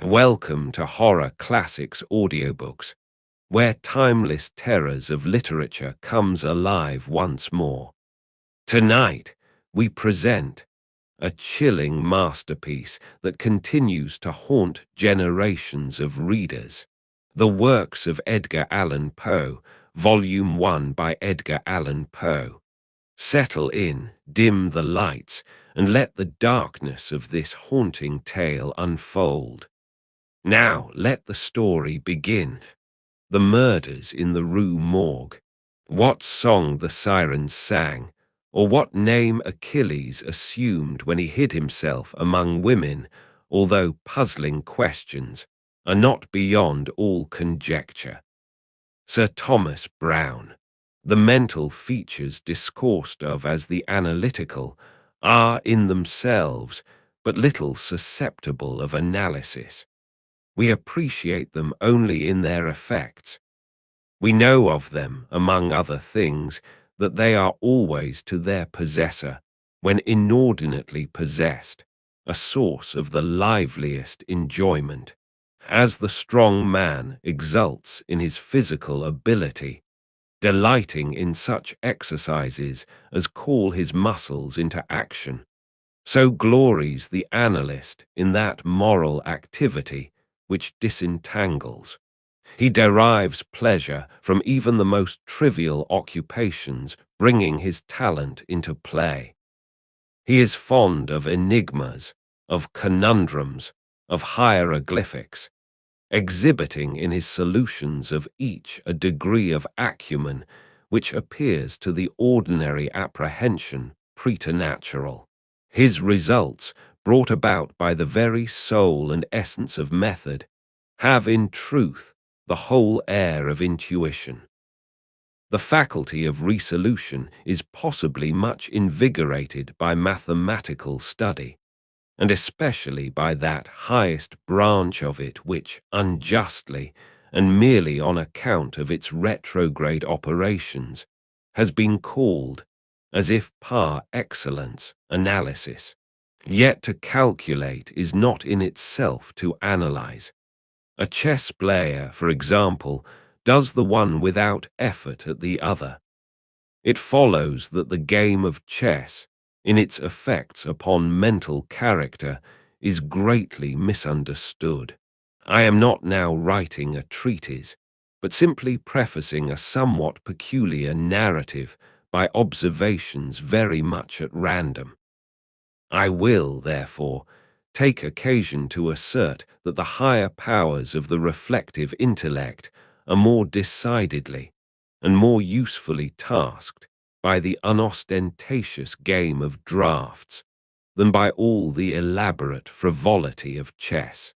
Welcome to Horror Classics Audiobooks, where timeless terrors of literature comes alive once more. Tonight, we present a chilling masterpiece that continues to haunt generations of readers. The works of Edgar Allan Poe, Volume 1 by Edgar Allan Poe. Settle in, dim the lights, and let the darkness of this haunting tale unfold. Now let the story begin. The murders in the RUE morgue. What song the sirens sang, or what name Achilles assumed when he hid himself among women, although puzzling questions, are not beyond all conjecture. Sir Thomas Browne. The mental features discoursed of as the analytical are in themselves but little susceptible of analysis. We appreciate them only in their effects. We know of them, among other things, that they are always to their possessor, when inordinately possessed, a source of the liveliest enjoyment. As the strong man exults in his physical ability, delighting in such exercises as call his muscles into action, so glories the analyst in that moral activity which disentangles. He derives pleasure from even the most trivial occupations, bringing his talent into play. He is fond of enigmas, of conundrums, of hieroglyphics, exhibiting in his solutions of each a degree of acumen which appears to the ordinary apprehension preternatural. His results, brought about by the very soul and essence of method, have in truth the whole air of intuition. The faculty of resolution is possibly much invigorated by mathematical study, and especially by that highest branch of it which, unjustly, and merely on account of its retrograde operations, has been called, as if par excellence, analysis. Yet to calculate is not in itself to analyze. A chess player, for example, does the one without effort at the other. It follows that the game of chess, in its effects upon mental character, is greatly misunderstood. I am not now writing a treatise, but simply prefacing a somewhat peculiar narrative by observations very much at random. I will, therefore, take occasion to assert that the higher powers of the reflective intellect are more decidedly and more usefully tasked by the unostentatious game of draughts than by all the elaborate frivolity of chess.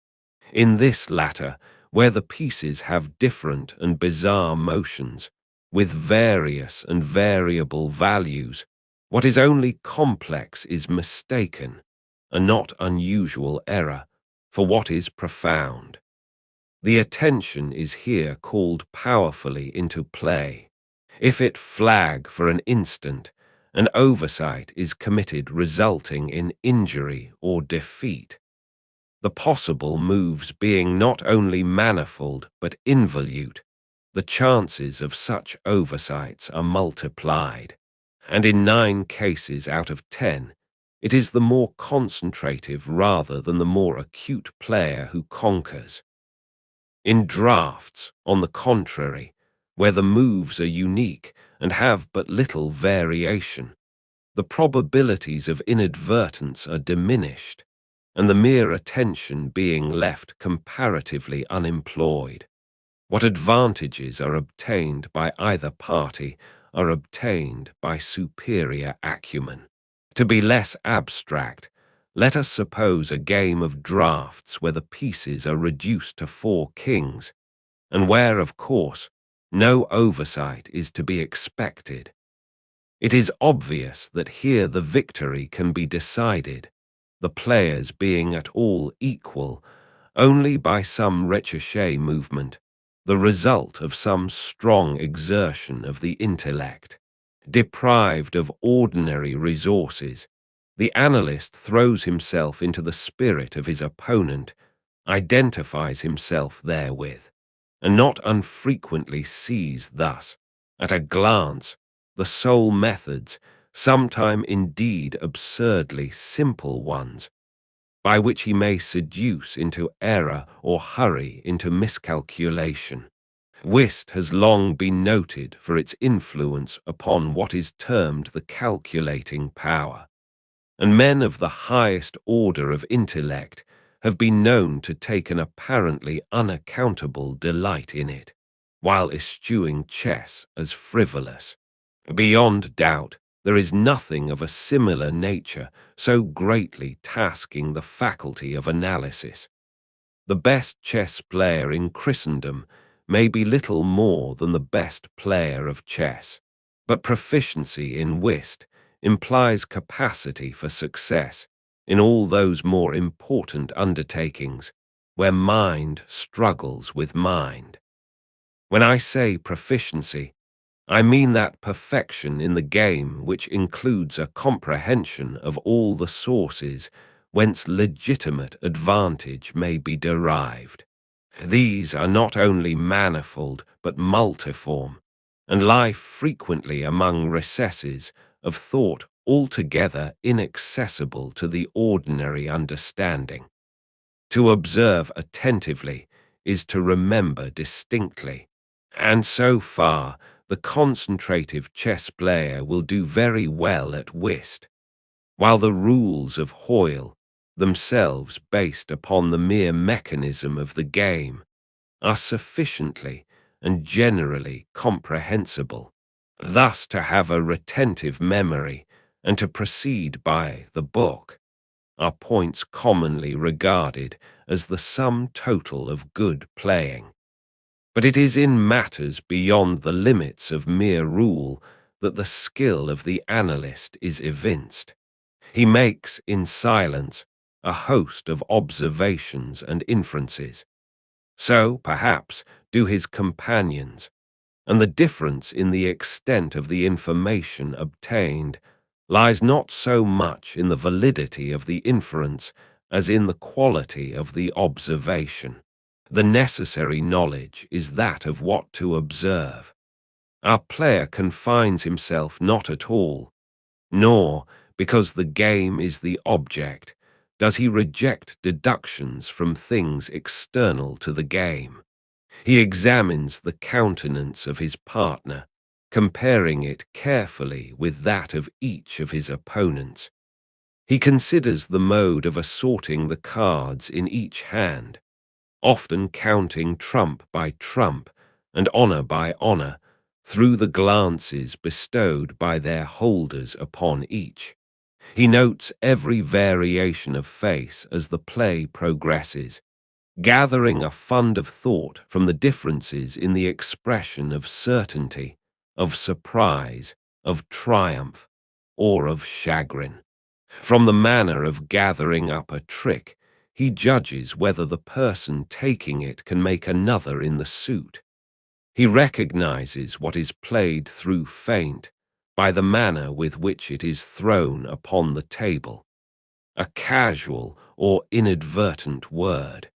In this latter, where the pieces have different and bizarre motions, with various and variable values, what is only complex is mistaken, a not unusual error, for what is profound. The attention is here called powerfully into play. If it flag for an instant, an oversight is committed resulting in injury or defeat. The possible moves being not only manifold but involute, the chances of such oversights are multiplied, and in 9 cases out of 10, it is the more concentrative rather than the more acute player who conquers. In drafts, on the contrary, where the moves are unique and have but little variation, the probabilities of inadvertence are diminished, and the mere attention being left comparatively unemployed. What advantages are obtained by either party are obtained by superior acumen. To be less abstract, let us suppose a game of draughts where the pieces are reduced to 4 kings, and where, of course, no oversight is to be expected. It is obvious that here the victory can be decided, the players being at all equal, only by some ricochet movement, the result of some strong exertion of the intellect. Deprived of ordinary resources, the analyst throws himself into the spirit of his opponent, identifies himself therewith, and not unfrequently sees thus, at a glance, the sole methods, sometime indeed absurdly simple ones, by which he may seduce into error or hurry into miscalculation. Whist has long been noted for its influence upon what is termed the calculating power, and men of the highest order of intellect have been known to take an apparently unaccountable delight in it, while eschewing chess as frivolous. Beyond doubt, there is nothing of a similar nature so greatly tasking the faculty of analysis. The best chess player in Christendom may be little more than the best player of chess, but proficiency in whist implies capacity for success in all those more important undertakings where mind struggles with mind. When I say proficiency, I mean that perfection in the game which includes a comprehension of all the sources whence legitimate advantage may be derived. These are not only manifold but multiform, and lie frequently among recesses of thought altogether inaccessible to the ordinary understanding. To observe attentively is to remember distinctly, and so far the concentrative chess player will do very well at whist, while the rules of Hoyle, themselves based upon the mere mechanism of the game, are sufficiently and generally comprehensible. Thus to have a retentive memory and to proceed by the book are points commonly regarded as the sum total of good playing. But it is in matters beyond the limits of mere rule that the skill of the analyst is evinced. He makes, in silence, a host of observations and inferences. So, perhaps, do his companions, and the difference in the extent of the information obtained lies not so much in the validity of the inference as in the quality of the observation. The necessary knowledge is that of what to observe. Our player confines himself not at all, nor, because the game is the object, does he reject deductions from things external to the game. He examines the countenance of his partner, comparing it carefully with that of each of his opponents. He considers the mode of assorting the cards in each hand, often counting trump by trump and honor by honor through the glances bestowed by their holders upon each. He notes every variation of face as the play progresses, gathering a fund of thought from the differences in the expression of certainty, of surprise, of triumph, or of chagrin. From the manner of gathering up a trick, he judges whether the person taking it can make another in the suit. He recognizes what is played through feint by the manner with which it is thrown upon the table. A casual or inadvertent word,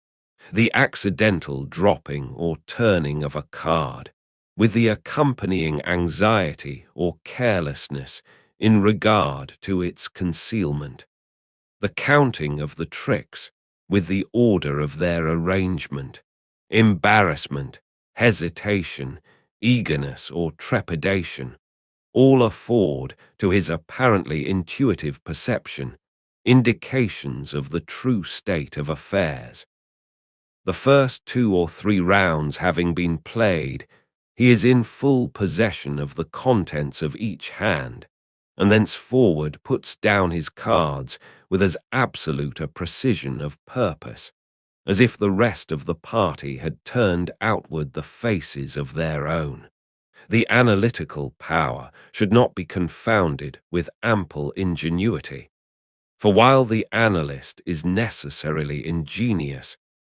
the accidental dropping or turning of a card, with the accompanying anxiety or carelessness in regard to its concealment. The counting of the tricks, with the order of their arrangement, embarrassment, hesitation, eagerness, or trepidation, all afford to his apparently intuitive perception indications of the true state of affairs. The first 2 or 3 rounds having been played, he is in full possession of the contents of each hand, and thenceforward puts down his cards with as absolute a precision of purpose as if the rest of the party had turned outward the faces of their own. The analytical power should not be confounded with ample ingenuity, for while the analyst is necessarily ingenious,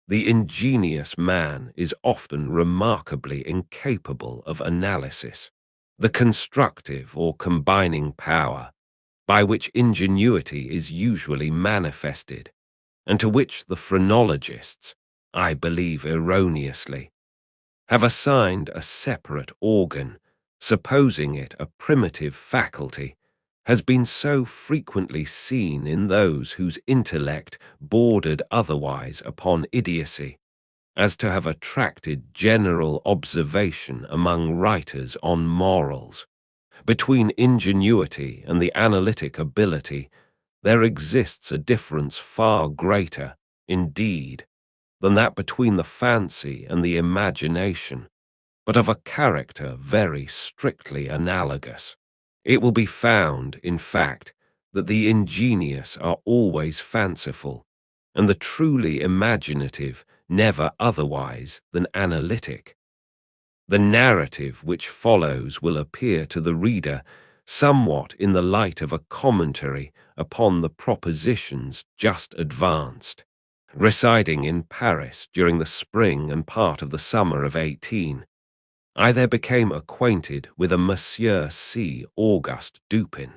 the ingenious man is often remarkably incapable of analysis. The constructive or combining power, by which ingenuity is usually manifested, and to which the phrenologists, I believe erroneously, have assigned a separate organ, supposing it a primitive faculty, has been so frequently seen in those whose intellect bordered otherwise upon idiocy, as to have attracted general observation among writers on morals. Between ingenuity and the analytic ability, there exists a difference far greater, indeed, than that between the fancy and the imagination, but of a character very strictly analogous. It will be found, in fact, that the ingenious are always fanciful, and the truly imaginative never otherwise than analytic. The narrative which follows will appear to the reader somewhat in the light of a commentary upon the propositions just advanced. Residing in Paris during the spring and part of the summer of 18, I there became acquainted with a Monsieur C. Auguste Dupin.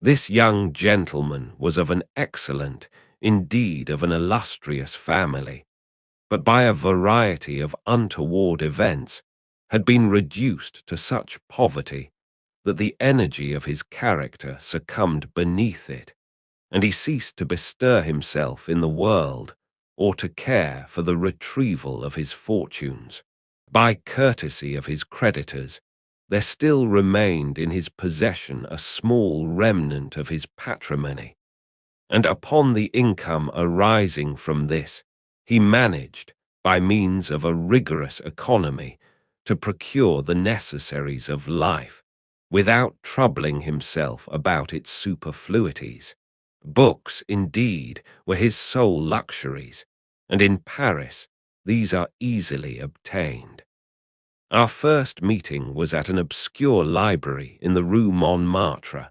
This young gentleman was of an excellent, indeed of an illustrious family, but by a variety of untoward events had been reduced to such poverty that the energy of his character succumbed beneath it, and he ceased to bestir himself in the world or to care for the retrieval of his fortunes. By courtesy of his creditors, there still remained in his possession a small remnant of his patrimony, and upon the income arising from this, he managed, by means of a rigorous economy, to procure the necessaries of life, without troubling himself about its superfluities. Books, indeed, were his sole luxuries, and in Paris these are easily obtained. Our first meeting was at an obscure library in the Rue Montmartre,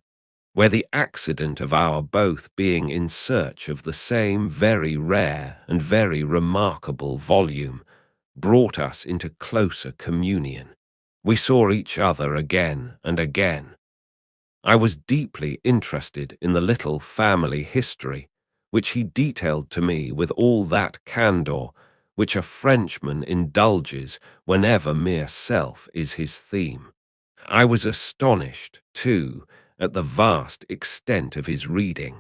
where the accident of our both being in search of the same very rare and very remarkable volume brought us into closer communion. We saw each other again and again. I was deeply interested in the little family history, which he detailed to me with all that candor which a Frenchman indulges whenever mere self is his theme. I was astonished, too, at the vast extent of his reading,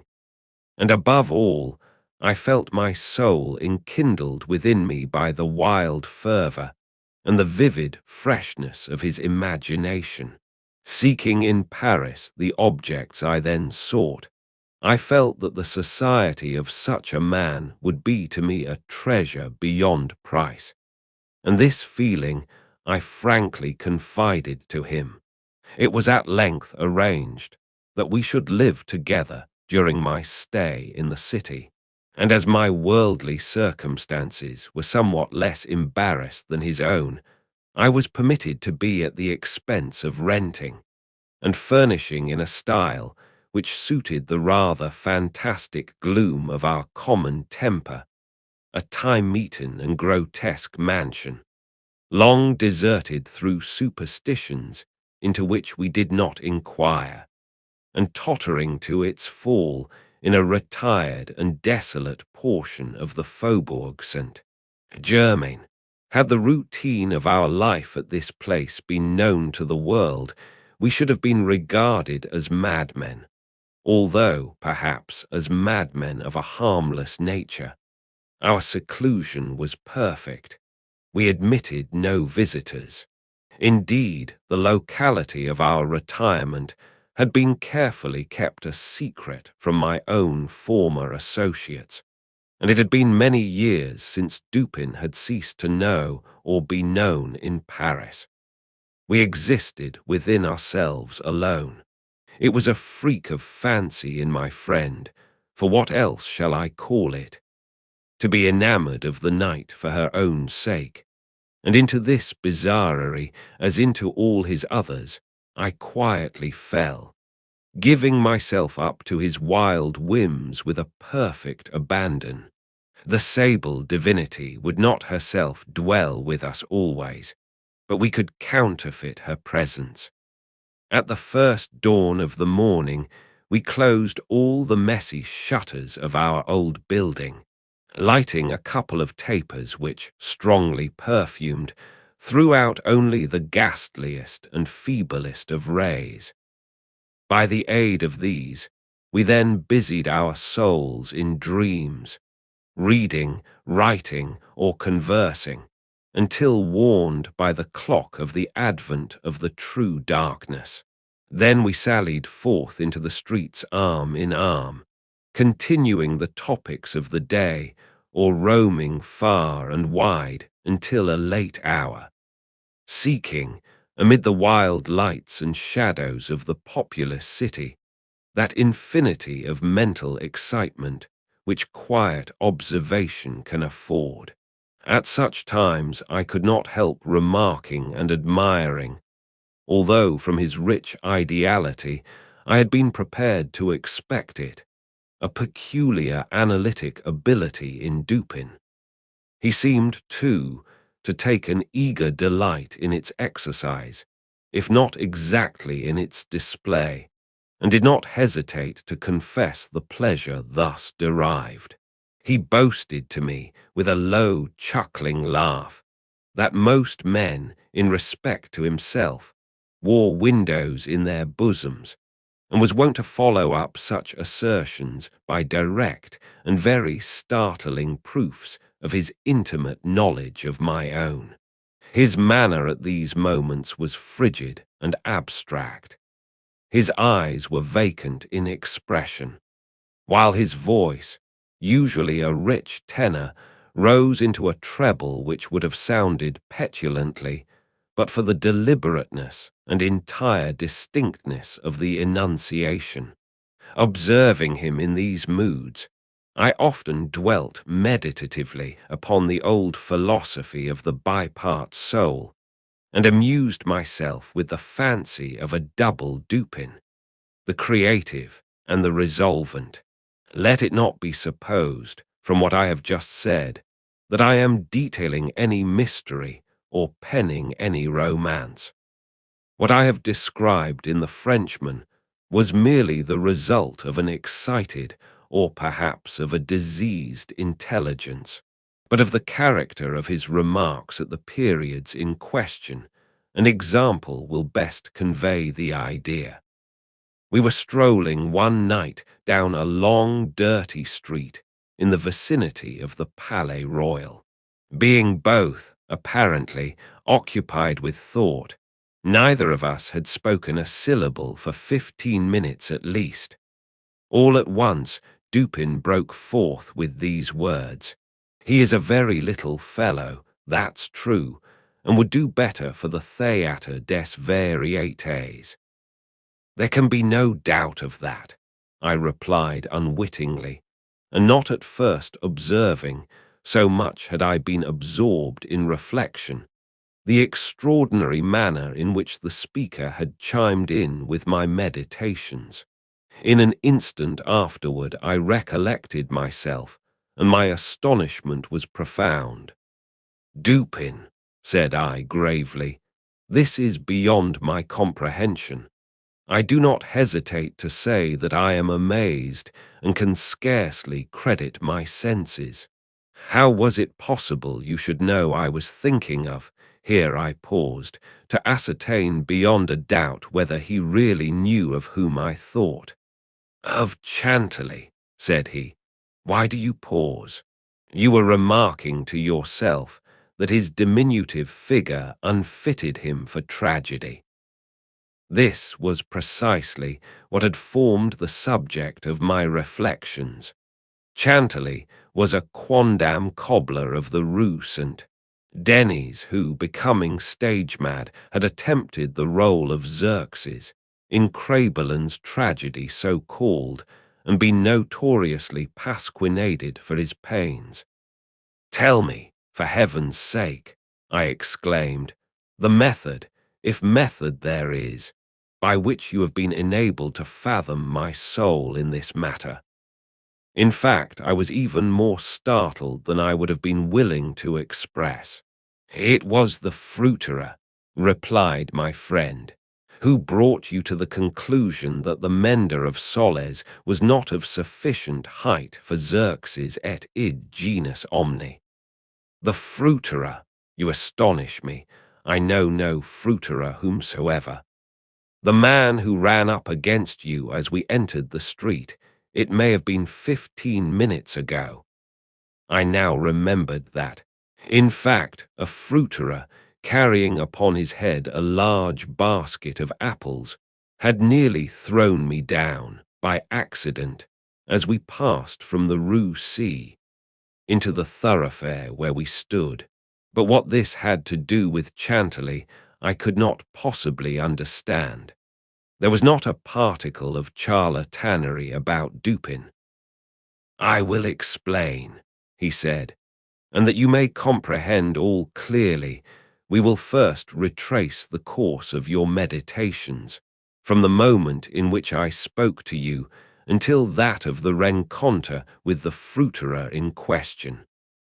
and above all, I felt my soul enkindled within me by the wild fervour and the vivid freshness of his imagination. Seeking in Paris the objects I then sought, I felt that the society of such a man would be to me a treasure beyond price, and this feeling I frankly confided to him. It was at length arranged that we should live together during my stay in the city, and as my worldly circumstances were somewhat less embarrassed than his own, I was permitted to be at the expense of renting and furnishing in a style which suited the rather fantastic gloom of our common temper, a time-eaten and grotesque mansion, long deserted through superstitions into which we did not inquire, and tottering to its fall in a retired and desolate portion of the Faubourg Saint-Germain. Had the routine of our life at this place been known to the world, we should have been regarded as madmen, although, perhaps, as madmen of a harmless nature. Our seclusion was perfect. We admitted no visitors. Indeed, the locality of our retirement had been carefully kept a secret from my own former associates, and it had been many years since Dupin had ceased to know or be known in Paris. We existed within ourselves alone. It was a freak of fancy in my friend, for what else shall I call it? To be enamoured of the night for her own sake, and into this bizarrerie, as into all his others, I quietly fell, giving myself up to his wild whims with a perfect abandon. The sable divinity would not herself dwell with us always, but we could counterfeit her presence. At the first dawn of the morning, we closed all the messy shutters of our old building, lighting a couple of tapers which, strongly perfumed, threw out only the ghastliest and feeblest of rays. By the aid of these, we then busied our souls in dreams, reading, writing, or conversing, until warned by the clock of the advent of the true darkness. Then we sallied forth into the streets arm in arm, continuing the topics of the day, or roaming far and wide until a late hour, seeking, amid the wild lights and shadows of the populous city, that infinity of mental excitement which quiet observation can afford. At such times I could not help remarking and admiring, although from his rich ideality I had been prepared to expect it, a peculiar analytic ability in Dupin. He seemed, too, to take an eager delight in its exercise, if not exactly in its display, and did not hesitate to confess the pleasure thus derived. He boasted to me, with a low, chuckling laugh, that most men, in respect to himself, wore windows in their bosoms, and was wont to follow up such assertions by direct and very startling proofs of his intimate knowledge of my own. His manner at these moments was frigid and abstract. His eyes were vacant in expression, while his voice, usually a rich tenor, rose into a treble which would have sounded petulantly but for the deliberateness and entire distinctness of the enunciation. Observing him in these moods, I often dwelt meditatively upon the old philosophy of the bipart soul, and amused myself with the fancy of a double Dupin, the creative and the resolvent. Let it not be supposed, from what I have just said, that I am detailing any mystery or penning any romance. What I have described in The Frenchman was merely the result of an excited, or perhaps of a diseased intelligence, but of the character of his remarks at the periods in question. An example will best convey the idea. We were strolling one night down a long, dirty street in the vicinity of the Palais Royal. Being both, apparently, occupied with thought, neither of us had spoken a syllable for 15 minutes at least. All at once, Dupin broke forth with these words: "He is a very little fellow, that's true, and would do better for the Theatre des Varietés." "There can be no doubt of that," I replied unwittingly, and not at first observing, so much had I been absorbed in reflection, the extraordinary manner in which the speaker had chimed in with my meditations. In an instant afterward I recollected myself, and my astonishment was profound. "Dupin," said I gravely, "this is beyond my comprehension. I do not hesitate to say that I am amazed and can scarcely credit my senses. How was it possible you should know I was thinking of," here I paused, to ascertain beyond a doubt whether he really knew of whom I thought. "Of Chantilly," said he. "Why do you pause? You were remarking to yourself that his diminutive figure unfitted him for tragedy." This was precisely what had formed the subject of my reflections. Chantilly was a quondam cobbler of the Rue St. Denis who, becoming stage-mad, had attempted the role of Xerxes in Crabelin's tragedy so called, and been notoriously pasquinaded for his pains. "Tell me, for heaven's sake," I exclaimed, "the method, if method there is, by which you have been enabled to fathom my soul in this matter." In fact, I was even more startled than I would have been willing to express. "It was the fruiterer," replied my friend, Who brought you to the conclusion that the mender of soles was not of sufficient height for Xerxes et id genus omni? The fruiterer, you astonish me. I know no fruiterer whomsoever. The man who ran up against you as we entered the street, it may have been 15 minutes ago. I now remembered that. In fact, a fruiterer, carrying upon his head a large basket of apples, had nearly thrown me down, by accident, as we passed from the Rue C into the thoroughfare where we stood. But what this had to do with Chantilly, I could not possibly understand. There was not a particle of charlatanery about Dupin. "I will explain," he said, "and that you may comprehend all clearly, we will first retrace the course of your meditations, from the moment in which I spoke to you until that of the rencontre with the fruiterer in question.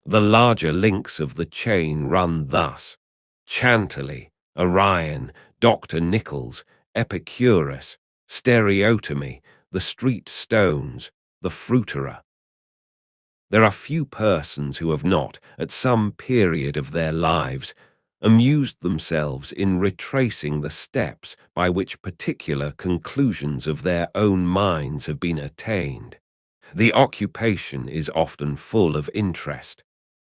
The larger links of the chain run thus: Chantilly, Orion, Dr. Nichols, Epicurus, stereotomy, the street stones, the fruiterer. There are few persons who have not, at some period of their lives, amused themselves in retracing the steps by which particular conclusions of their own minds have been attained. The occupation is often full of interest,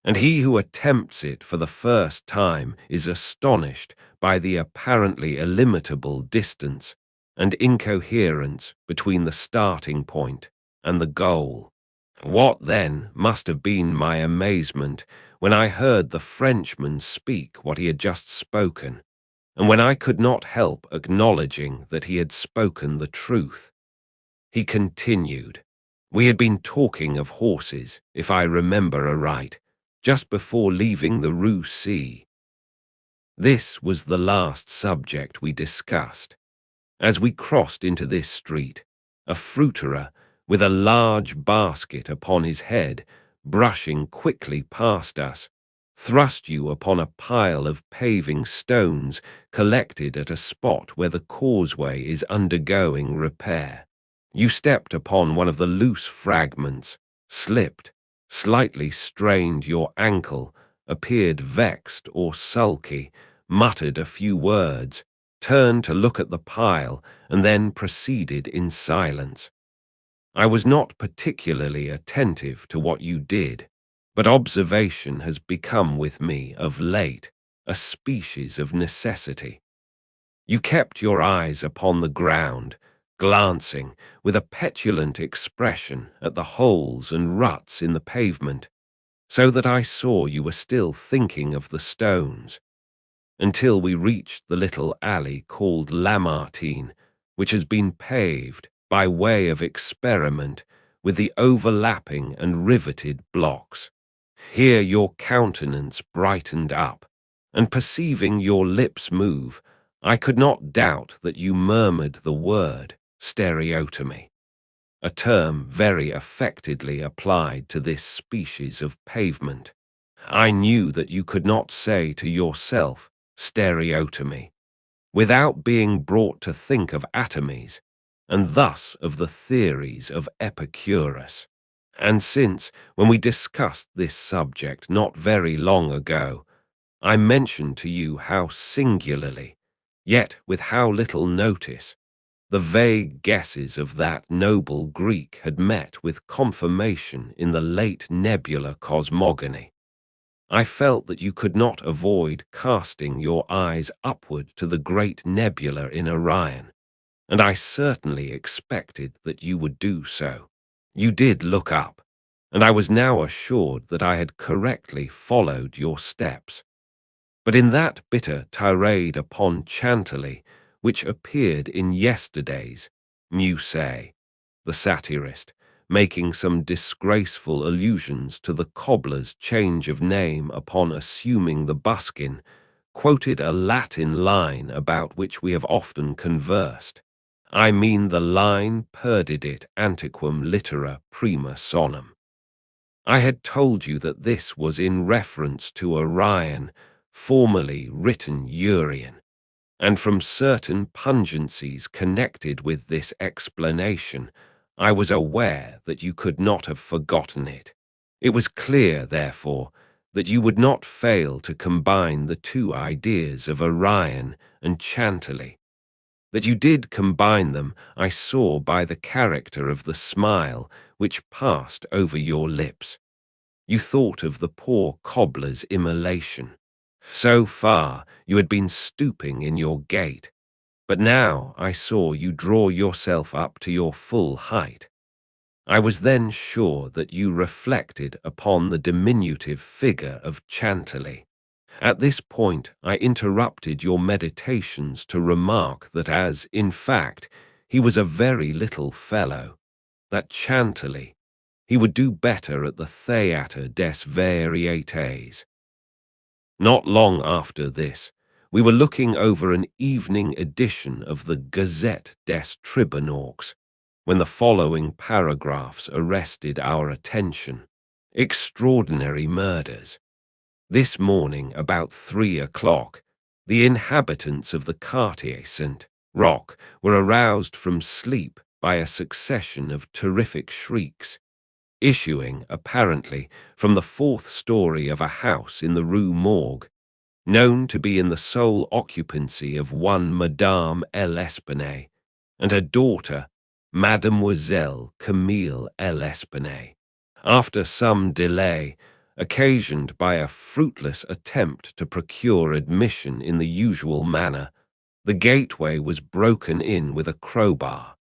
and he who attempts it for the first time is astonished by the apparently illimitable distance and incoherence between the starting point and the goal. What, then, must have been my amazement when I heard the Frenchman speak what he had just spoken, and when I could not help acknowledging that he had spoken the truth. He continued, "We had been talking of horses, if I remember aright, just before leaving the Rue C. This was the last subject we discussed. As we crossed into this street, a fruiterer, with a large basket upon his head, brushing quickly past us, thrust you upon a pile of paving stones collected at a spot where the causeway is undergoing repair. You stepped upon one of the loose fragments, slipped, slightly strained your ankle, appeared vexed or sulky, muttered a few words, turned to look at the pile, and then proceeded in silence. I was not particularly attentive to what you did, but observation has become with me, of late, a species of necessity. You kept your eyes upon the ground, glancing with a petulant expression at the holes and ruts in the pavement, so that I saw you were still thinking of the stones, until we reached the little alley called Lamartine, which has been paved by way of experiment with the overlapping and riveted blocks. Here your countenance brightened up, and perceiving your lips move, I could not doubt that you murmured the word stereotomy, a term very affectedly applied to this species of pavement. I knew that you could not say to yourself stereotomy without being brought to think of atomies, and thus of the theories of Epicurus. And since, when we discussed this subject not very long ago, I mentioned to you how singularly, yet with how little notice, the vague guesses of that noble Greek had met with confirmation in the late nebular cosmogony, I felt that you could not avoid casting your eyes upward to the great nebula in Orion, and I certainly expected that you would do so. You did look up, and I was now assured that I had correctly followed your steps. But in that bitter tirade upon Chantilly, which appeared in yesterday's Musée, the satirist, making some disgraceful allusions to the cobbler's change of name upon assuming the buskin, quoted a Latin line about which we have often conversed. I mean the line perdidit antiquum littera prima sonum. I had told you that this was in reference to Orion, formerly written Urian, and from certain pungencies connected with this explanation, I was aware that you could not have forgotten it. It was clear, therefore, that you would not fail to combine the two ideas of Orion and Chantilly. That you did combine them, I saw by the character of the smile which passed over your lips. You thought of the poor cobbler's immolation. So far you had been stooping in your gait, but now I saw you draw yourself up to your full height. I was then sure that you reflected upon the diminutive figure of Chantilly. At this point I interrupted your meditations to remark that as, in fact, he was a very little fellow, that Chantilly, he would do better at the Theatre des Varietés. Not long after this, we were looking over an evening edition of the Gazette des Tribunaux, when the following paragraphs arrested our attention. Extraordinary murders. This morning, about 3 o'clock, the inhabitants of the Quartier Saint-Roch were aroused from sleep by a succession of terrific shrieks, issuing, apparently, from the fourth story of a house in the Rue Morgue, known to be in the sole occupancy of one Madame L'Espanaye and her daughter, Mademoiselle Camille L'Espanaye. After some delay, occasioned by a fruitless attempt to procure admission in the usual manner, the gateway was broken in with a crowbar,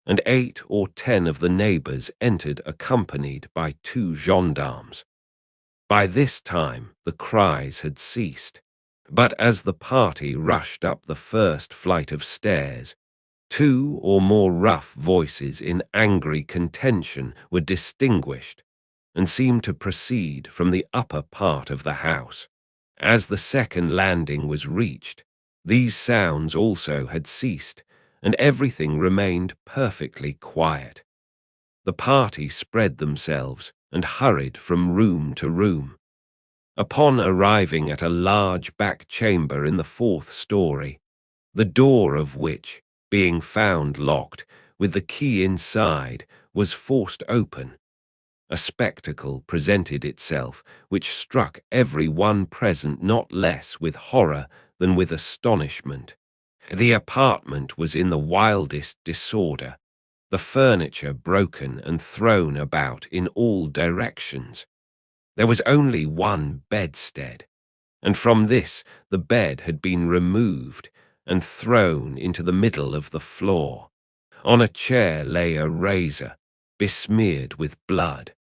and 8 or 10 of the neighbors entered accompanied by 2 gendarmes. By this time the cries had ceased, but as the party rushed up the first flight of stairs, 2 or more rough voices in angry contention were distinguished, and seemed to proceed from the upper part of the house. As the second landing was reached, these sounds also had ceased, and everything remained perfectly quiet. The party spread themselves and hurried from room to room. Upon arriving at a large back chamber in the 4th story, the door of which, being found locked, with the key inside, was forced open, a spectacle presented itself which struck every one present not less with horror than with astonishment. The apartment was in the wildest disorder, the furniture broken and thrown about in all directions. There was only one bedstead, and from this the bed had been removed and thrown into the middle of the floor. On a chair lay a razor, besmeared with blood.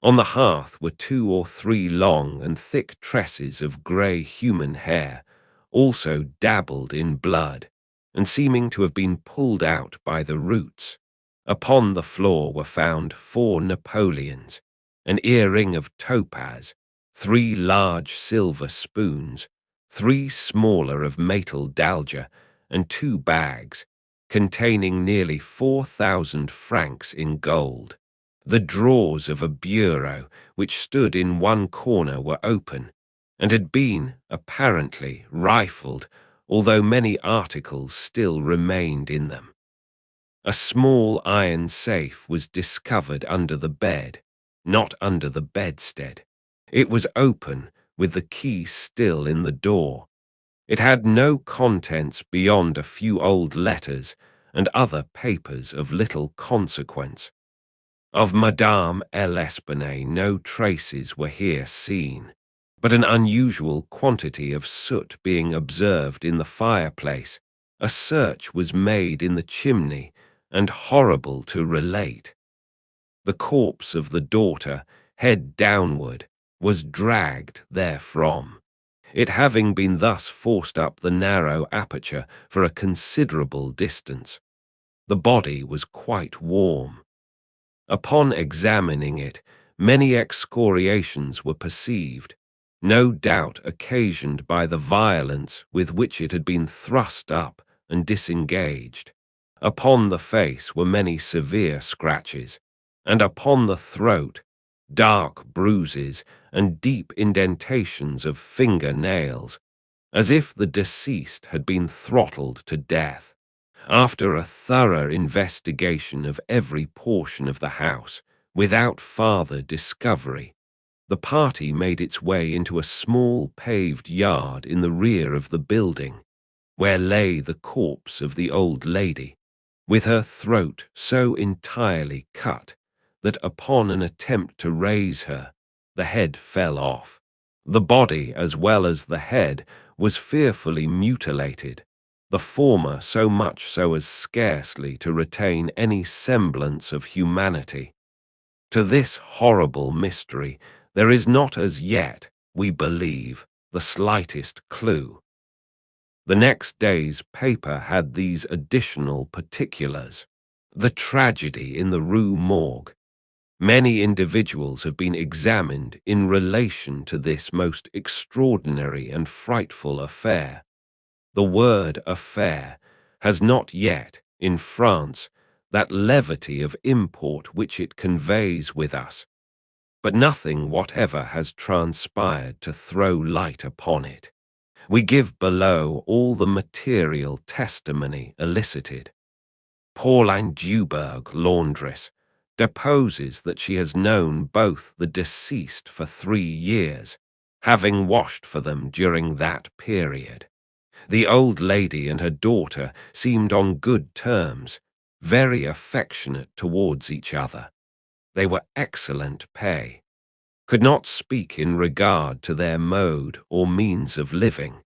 On the hearth were 2 or 3 long and thick tresses of grey human hair, also dabbled in blood, and seeming to have been pulled out by the roots. Upon the floor were found 4 Napoleons, an earring of topaz, 3 large silver spoons, 3 smaller of métal-d'Alger, and 2 bags, containing nearly 4,000 francs in gold. The drawers of a bureau, which stood in one corner, were open, and had been, apparently, rifled, although many articles still remained in them. A small iron safe was discovered under the bed, not under the bedstead. It was open, with the key still in the door. It had no contents beyond a few old letters and other papers of little consequence. Of Madame L'Espanaye no traces were here seen, but an unusual quantity of soot being observed in the fireplace, a search was made in the chimney, and horrible to relate, the corpse of the daughter, head downward, was dragged therefrom, it having been thus forced up the narrow aperture for a considerable distance. The body was quite warm. Upon examining it, many excoriations were perceived, no doubt occasioned by the violence with which it had been thrust up and disengaged. Upon the face were many severe scratches, and upon the throat, dark bruises and deep indentations of finger-nails, as if the deceased had been throttled to death. After a thorough investigation of every portion of the house, without farther discovery, the party made its way into a small paved yard in the rear of the building, where lay the corpse of the old lady, with her throat so entirely cut that upon an attempt to raise her, the head fell off. The body, as well as the head, was fearfully mutilated, the former so much so as scarcely to retain any semblance of humanity. To this horrible mystery there is not as yet, we believe, the slightest clue. The next day's paper had these additional particulars. The tragedy in the RUE morgue. Many individuals have been examined in relation to this most extraordinary and frightful affair. The word affair has not yet, in France, that levity of import which it conveys with us, but nothing whatever has transpired to throw light upon it. We give below all the material testimony elicited. Pauline Duberg, laundress, deposes that she has known both the deceased for 3 years, having washed for them during that period. The old lady and her daughter seemed on good terms, very affectionate towards each other. They were excellent pay, could not speak in regard to their mode or means of living,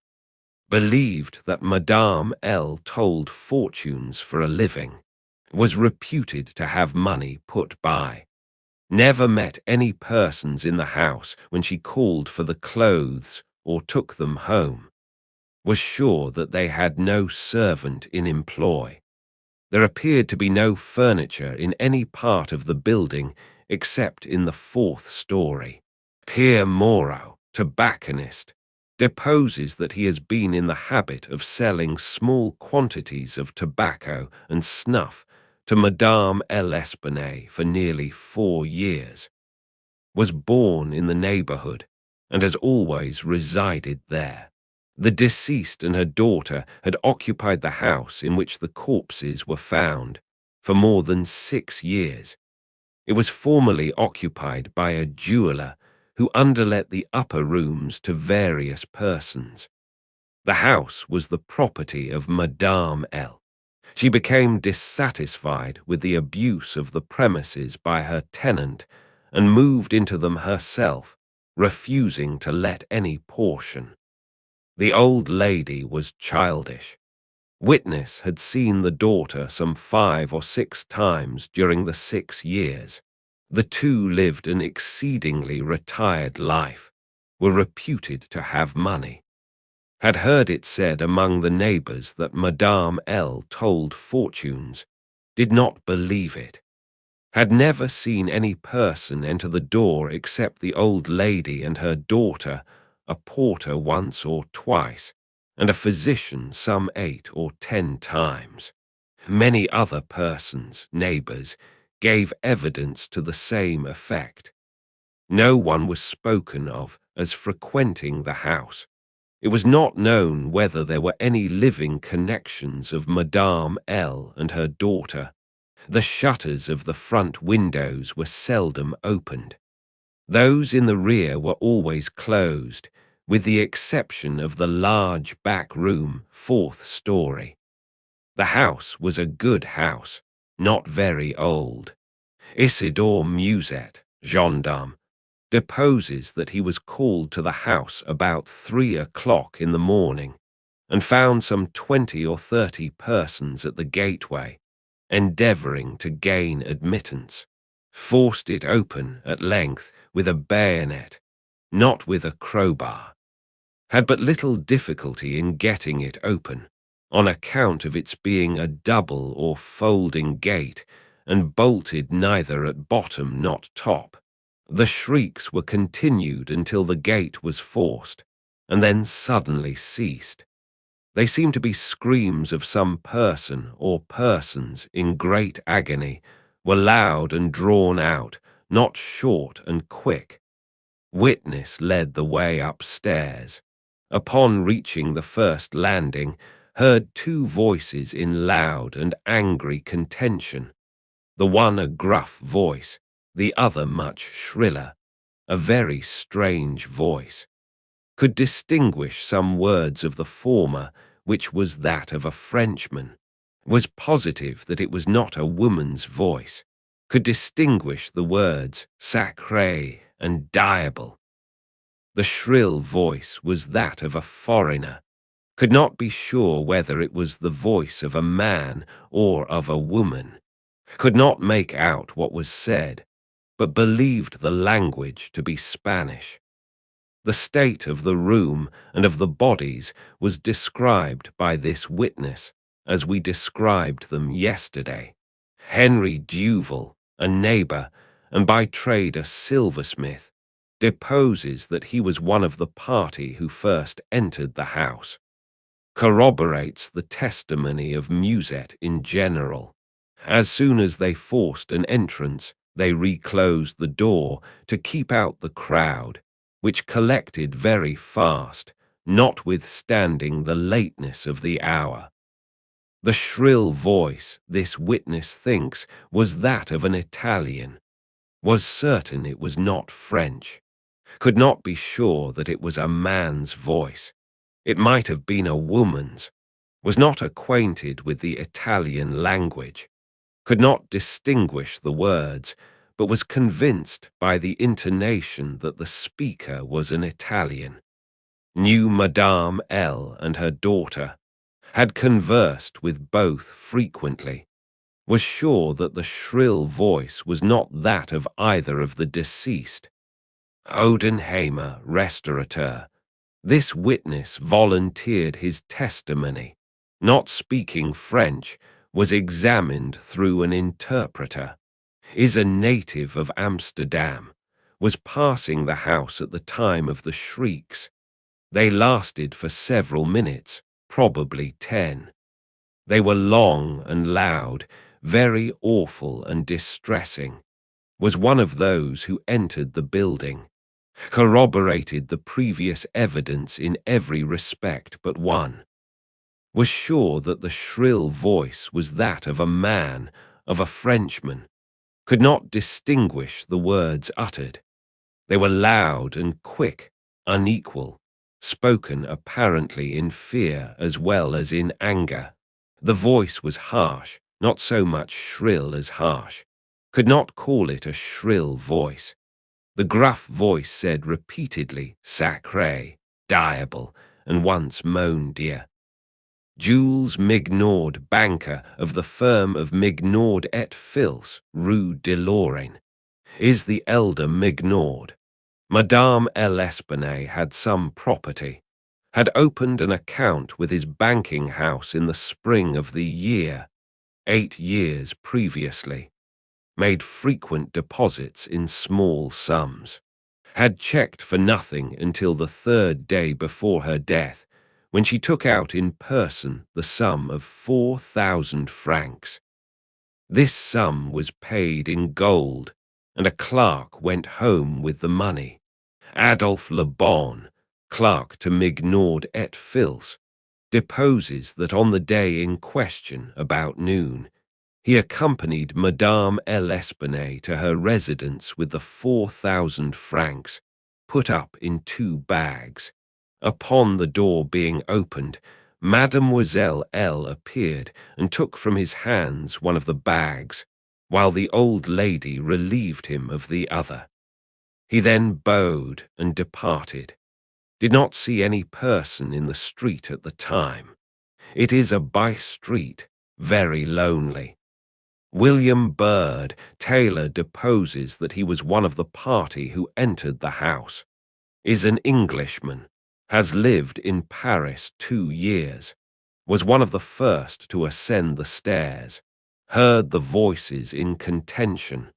believed that Madame L. told fortunes for a living, was reputed to have money put by, never met any persons in the house when she called for the clothes or took them home, was sure that they had no servant in employ. There appeared to be no furniture in any part of the building except in the 4th story. Pierre Moreau, tobacconist, deposes that he has been in the habit of selling small quantities of tobacco and snuff to Madame L'Espanaye for nearly 4 years, was born in the neighborhood, and has always resided there. The deceased and her daughter had occupied the house in which the corpses were found for more than 6 years. It was formerly occupied by a jeweler who underlet the upper rooms to various persons. The house was the property of Madame L. She became dissatisfied with the abuse of the premises by her tenant and moved into them herself, refusing to let any portion. The old lady was childish. Witness had seen the daughter some 5 or 6 times during the 6 years. The two lived an exceedingly retired life, were reputed to have money. Had heard it said among the neighbors that Madame L. told fortunes, did not believe it. Had never seen any person enter the door except the old lady and her daughter, a porter once or twice, and a physician some 8 or 10 times. Many other persons, neighbors, gave evidence to the same effect. No one was spoken of as frequenting the house. It was not known whether there were any living connections of Madame L. and her daughter. The shutters of the front windows were seldom opened. Those in the rear were always closed, with the exception of the large back room, 4th story. The house was a good house, not very old. Isidore Musette, gendarme, deposes that he was called to the house about 3 o'clock in the morning and found some 20 or 30 persons at the gateway, endeavoring to gain admittance. Forced it open at length with a bayonet, not with a crowbar. Had but little difficulty in getting it open, on account of its being a double or folding gate and bolted neither at bottom nor top. The shrieks were continued until the gate was forced, and then suddenly ceased. They seemed to be screams of some person or persons in great agony, were loud and drawn out, not short and quick. Witness led the way upstairs. Upon reaching the first landing, heard two voices in loud and angry contention, the one a gruff voice, the other much shriller, a very strange voice. Could distinguish some words of the former, which was that of a Frenchman. Was positive that it was not a woman's voice. Could distinguish the words sacré and diable. The shrill voice was that of a foreigner. Could not be sure whether it was the voice of a man or of a woman. Could not make out what was said, but believed the language to be Spanish. The state of the room and of the bodies was described by this witness as we described them yesterday. Henry Duval, a neighbour, and by trade a silversmith, deposes that he was one of the party who first entered the house. Corroborates the testimony of Musette in general. As soon as they forced an entrance, they reclosed the door to keep out the crowd, which collected very fast, notwithstanding the lateness of the hour. The shrill voice, this witness thinks, was that of an Italian. Was certain it was not French. Could not be sure that it was a man's voice. It might have been a woman's. Was not acquainted with the Italian language. Could not distinguish the words, but was convinced by the intonation that the speaker was an Italian. Knew Madame L. and her daughter. Had conversed with both frequently. Was sure that the shrill voice was not that of either of the deceased. Odenheimer, restaurateur. This witness volunteered his testimony. Not speaking French, was examined through an interpreter. Is a native of Amsterdam. Was passing the house at the time of the shrieks. They lasted for several minutes, probably 10. They were long and loud, very awful and distressing. Was one of those who entered the building. Corroborated the previous evidence in every respect but one. Was sure that the shrill voice was that of a man, of a Frenchman. Could not distinguish the words uttered. They were loud and quick, unequal, spoken apparently in fear as well as in anger. The voice was harsh, not so much shrill as harsh. Could not call it a shrill voice. The gruff voice said repeatedly, sacré, diable, and once mon Dieu. Jules Mignaud, banker of the firm of Mignaud et Fils, Rue de Lorraine, is the elder Mignaud. Madame L'Espanaye had some property, had opened an account with his banking house in the spring of the year, 8 years previously, made frequent deposits in small sums, had checked for nothing until the 3rd day before her death, when she took out in person the sum of 4,000 francs. This sum was paid in gold, and a clerk went home with the money. Adolphe Le Bon, clerk to Mignaud et Fils, deposes that on the day in question, about noon, he accompanied Madame L'Espanaye to her residence with the 4,000 francs, put up in 2 bags. Upon the door being opened, Mademoiselle L. appeared and took from his hands one of the bags, while the old lady relieved him of the other. He then bowed and departed. Did not see any person in the street at the time. It is a by-street, very lonely. William Bird, tailor, deposes that he was one of the party who entered the house. Is an Englishman. Has lived in Paris 2 years, was one of the first to ascend the stairs, heard the voices in contention.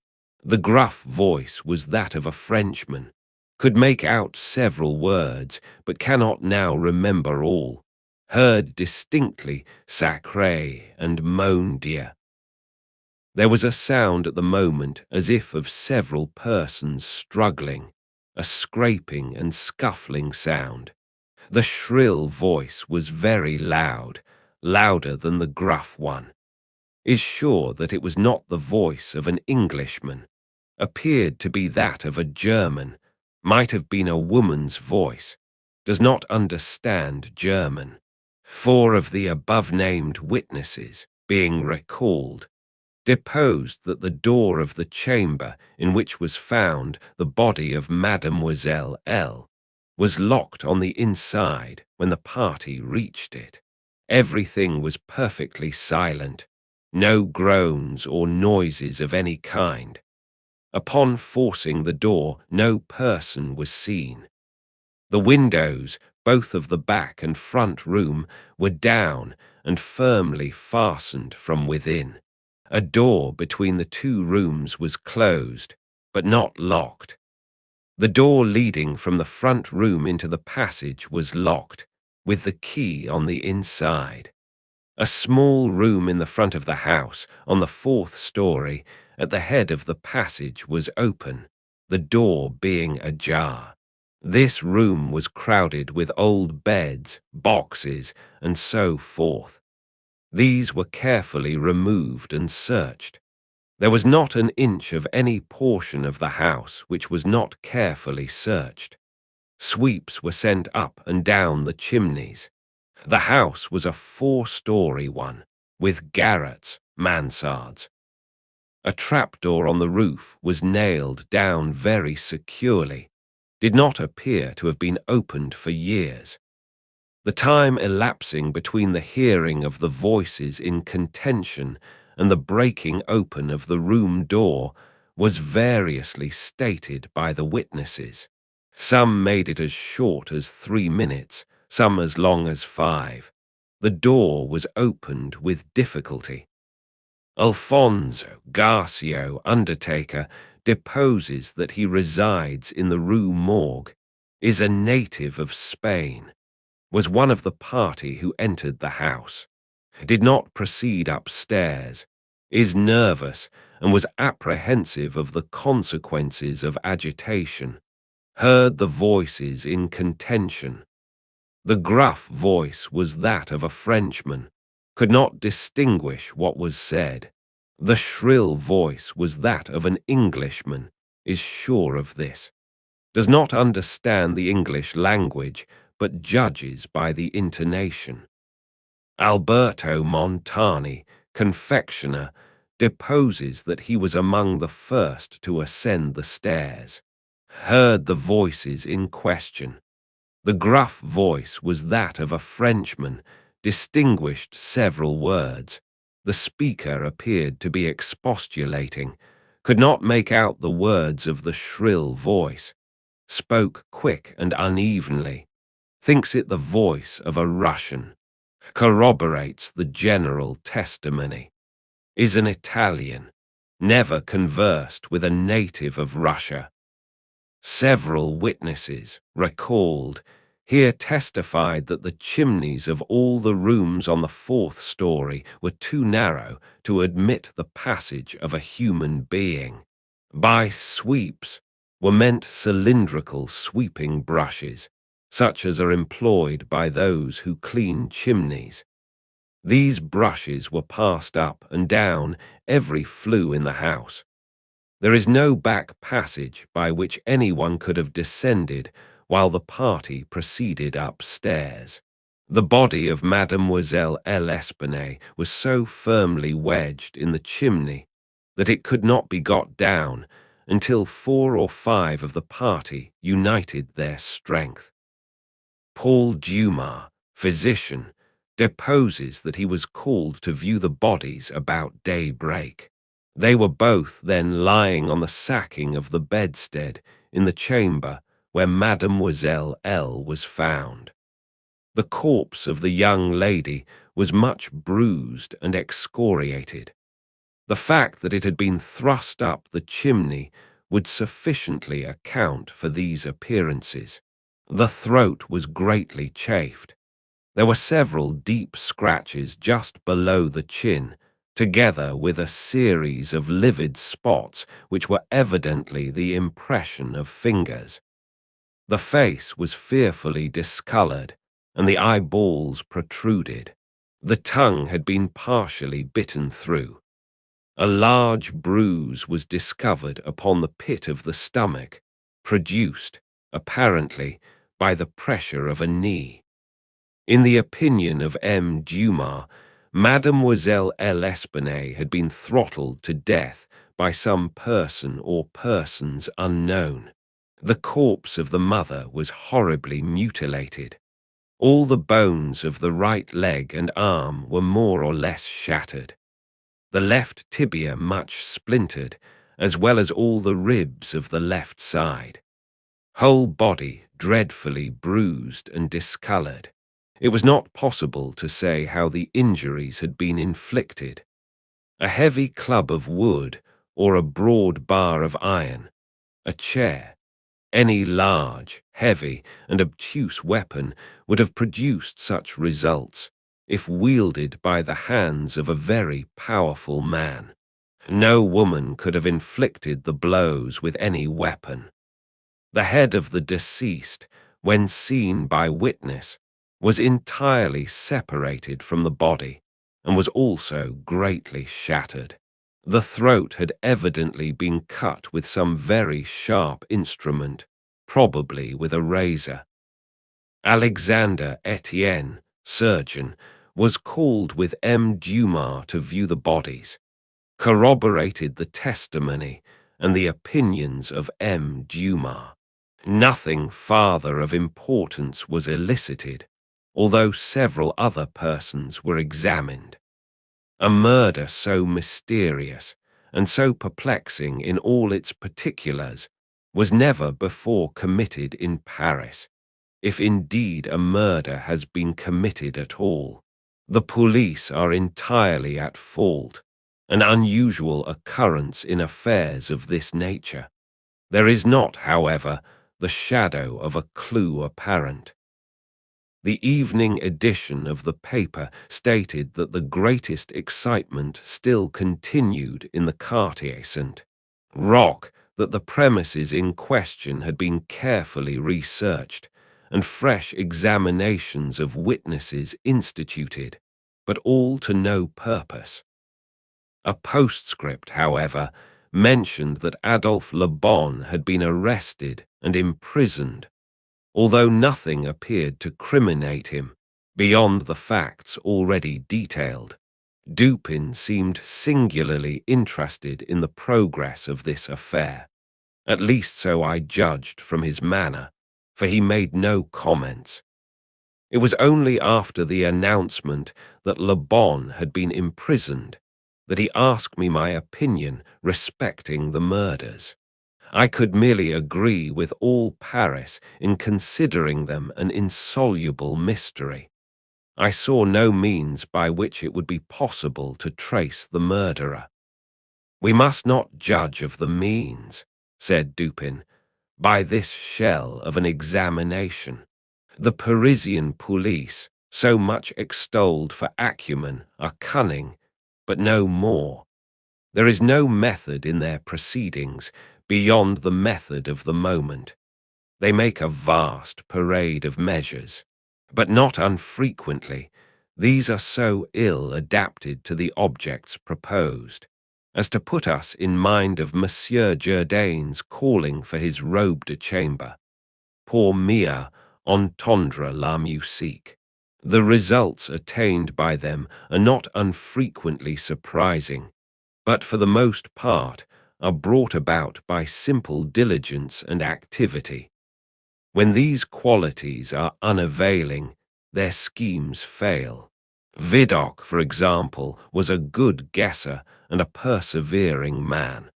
The gruff voice was that of a Frenchman, could make out several words, but cannot now remember all, heard distinctly sacré and mon Dieu. There was a sound at the moment as if of several persons struggling, a scraping and scuffling sound. The shrill voice was very loud, louder than the gruff one. Is sure that it was not the voice of an Englishman, appeared to be that of a German, might have been a woman's voice, does not understand German. 4 of the above-named witnesses, being recalled, deposed that the door of the chamber in which was found the body of Mademoiselle L. was locked on the inside when the party reached it. Everything was perfectly silent, no groans or noises of any kind. Upon forcing the door, no person was seen. The windows, both of the back and front room, were down and firmly fastened from within. A door between the 2 rooms was closed, but not locked. The door leading from the front room into the passage was locked, with the key on the inside. A small room in the front of the house, on the 4th story, at the head of the passage was open, the door being ajar. This room was crowded with old beds, boxes, and so forth. These were carefully removed and searched. There was not an inch of any portion of the house which was not carefully searched. Sweeps were sent up and down the chimneys. The house was a 4-story one, with garrets, mansards. A trapdoor on the roof was nailed down very securely, did not appear to have been opened for years. The time elapsing between the hearing of the voices in contention and the breaking open of the room door was variously stated by the witnesses. Some made it as short as 3 minutes, some as long as 5. The door was opened with difficulty. Alfonso Garcio, undertaker, deposes that he resides in the RUE Morgue, is a native of Spain, was one of the party who entered the house, did not proceed upstairs, is nervous and was apprehensive of the consequences of agitation, heard the voices in contention. The gruff voice was that of a Frenchman, could not distinguish what was said. The shrill voice was that of an Englishman, is sure of this. Does not understand the English language, but judges by the intonation. Alberto Montani, confectioner, deposes that he was among the first to ascend the stairs, heard the voices in question. The gruff voice was that of a Frenchman, distinguished several words. The speaker appeared to be expostulating, could not make out the words of the shrill voice, spoke quick and unevenly, thinks it the voice of a Russian, corroborates the general testimony, is an Italian, never conversed with a native of Russia. Several witnesses, recalled, here testified that the chimneys of all the rooms on the 4th story were too narrow to admit the passage of a human being. By sweeps were meant cylindrical sweeping brushes, such as are employed by those who clean chimneys. These brushes were passed up and down every flue in the house. There is no back passage by which anyone could have descended while the party proceeded upstairs. The body of Mademoiselle L'Espanaye was so firmly wedged in the chimney that it could not be got down until 4 or 5 of the party united their strength. Paul Dumas, physician, deposes that he was called to view the bodies about daybreak. They were both then lying on the sacking of the bedstead in the chamber where Mademoiselle L. was found. The corpse of the young lady was much bruised and excoriated. The fact that it had been thrust up the chimney would sufficiently account for these appearances. The throat was greatly chafed. There were several deep scratches just below the chin, together with a series of livid spots which were evidently the impression of fingers. The face was fearfully discolored, and the eyeballs protruded. The tongue had been partially bitten through. A large bruise was discovered upon the pit of the stomach, produced, apparently, by the pressure of a knee. In the opinion of M. Dumas, Mademoiselle L'Espanaye had been throttled to death by some person or persons unknown. The corpse of the mother was horribly mutilated. All the bones of the right leg and arm were more or less shattered. The left tibia much splintered, as well as all the ribs of the left side. Whole body dreadfully bruised and discolored. It was not possible to say how the injuries had been inflicted. A heavy club of wood or a broad bar of iron, a chair, any large, heavy, and obtuse weapon would have produced such results if wielded by the hands of a very powerful man. No woman could have inflicted the blows with any weapon. The head of the deceased, when seen by witness, was entirely separated from the body and was also greatly shattered. The throat had evidently been cut with some very sharp instrument, probably with a razor. Alexander Etienne, surgeon, was called with M. Dumas to view the bodies, corroborated the testimony and the opinions of M. Dumas. Nothing farther of importance was elicited, although several other persons were examined. A murder so mysterious and so perplexing in all its particulars was never before committed in Paris, if indeed a murder has been committed at all. The police are entirely at fault, an unusual occurrence in affairs of this nature. There is not, however, the shadow of a clue apparent. The evening edition of the paper stated that the greatest excitement still continued in the Quartier Saint-Roch, that the premises in question had been carefully researched, and fresh examinations of witnesses instituted, but all to no purpose. A postscript, however, mentioned that Adolphe Le Bon had been arrested and imprisoned, although nothing appeared to criminate him, beyond the facts already detailed. Dupin seemed singularly interested in the progress of this affair. At least so I judged from his manner, for he made no comments. It was only after the announcement that Le Bon had been imprisoned that he asked me my opinion respecting the murders. I could merely agree with all Paris in considering them an insoluble mystery. I saw no means by which it would be possible to trace the murderer. "We must not judge of the means," said Dupin, "by this shell of an examination. The Parisian police, so much extolled for acumen, are cunning, but no more. There is no method in their proceedings beyond the method of the moment. They make a vast parade of measures, but not unfrequently these are so ill adapted to the objects proposed as to put us in mind of Monsieur Jourdain's calling for his robe de chambre, pour mieux entendre la musique. The results attained by them are not unfrequently surprising, but for the most part are brought about by simple diligence and activity. When these qualities are unavailing, their schemes fail. Vidocq, for example, was a good guesser and a persevering man.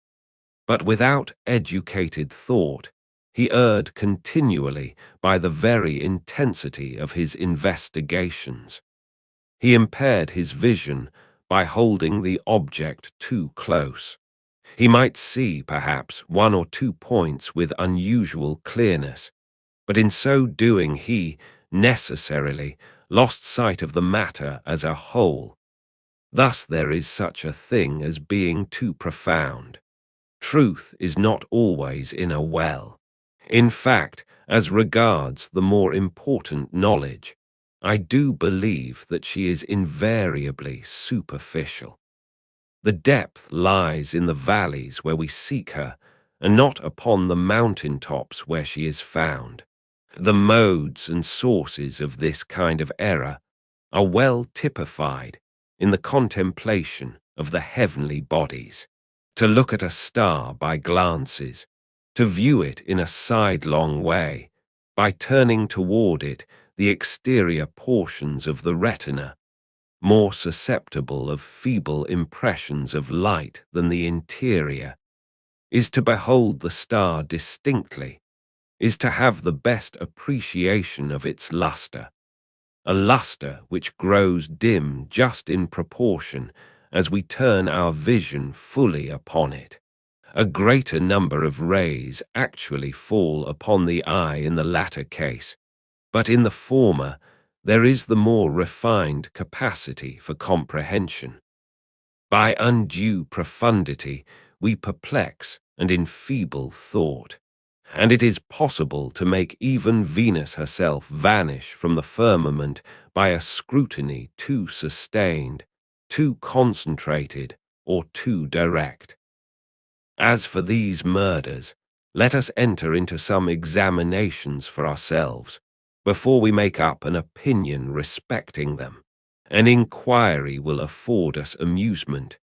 But without educated thought, he erred continually by the very intensity of his investigations. He impaired his vision by holding the object too close. He might see, perhaps, one or two points with unusual clearness, but in so doing he, necessarily, lost sight of the matter as a whole. Thus there is such a thing as being too profound. Truth is not always in a well. In fact, as regards the more important knowledge, I do believe that she is invariably superficial. The depth lies in the valleys where we seek her, and not upon the mountain tops where she is found. The modes and sources of this kind of error are well typified in the contemplation of the heavenly bodies. To look at a star by glances, to view it in a sidelong way, by turning toward it the exterior portions of the retina, more susceptible of feeble impressions of light than the interior, is to behold the star distinctly, is to have the best appreciation of its luster, a luster which grows dim just in proportion as we turn our vision fully upon it. A greater number of rays actually fall upon the eye in the latter case, but in the former there is the more refined capacity for comprehension. By undue profundity we perplex and enfeeble thought, and it is possible to make even Venus herself vanish from the firmament by a scrutiny too sustained, too concentrated, or too direct. As for these murders, let us enter into some examinations for ourselves, before we make up an opinion respecting them. An inquiry will afford us amusement.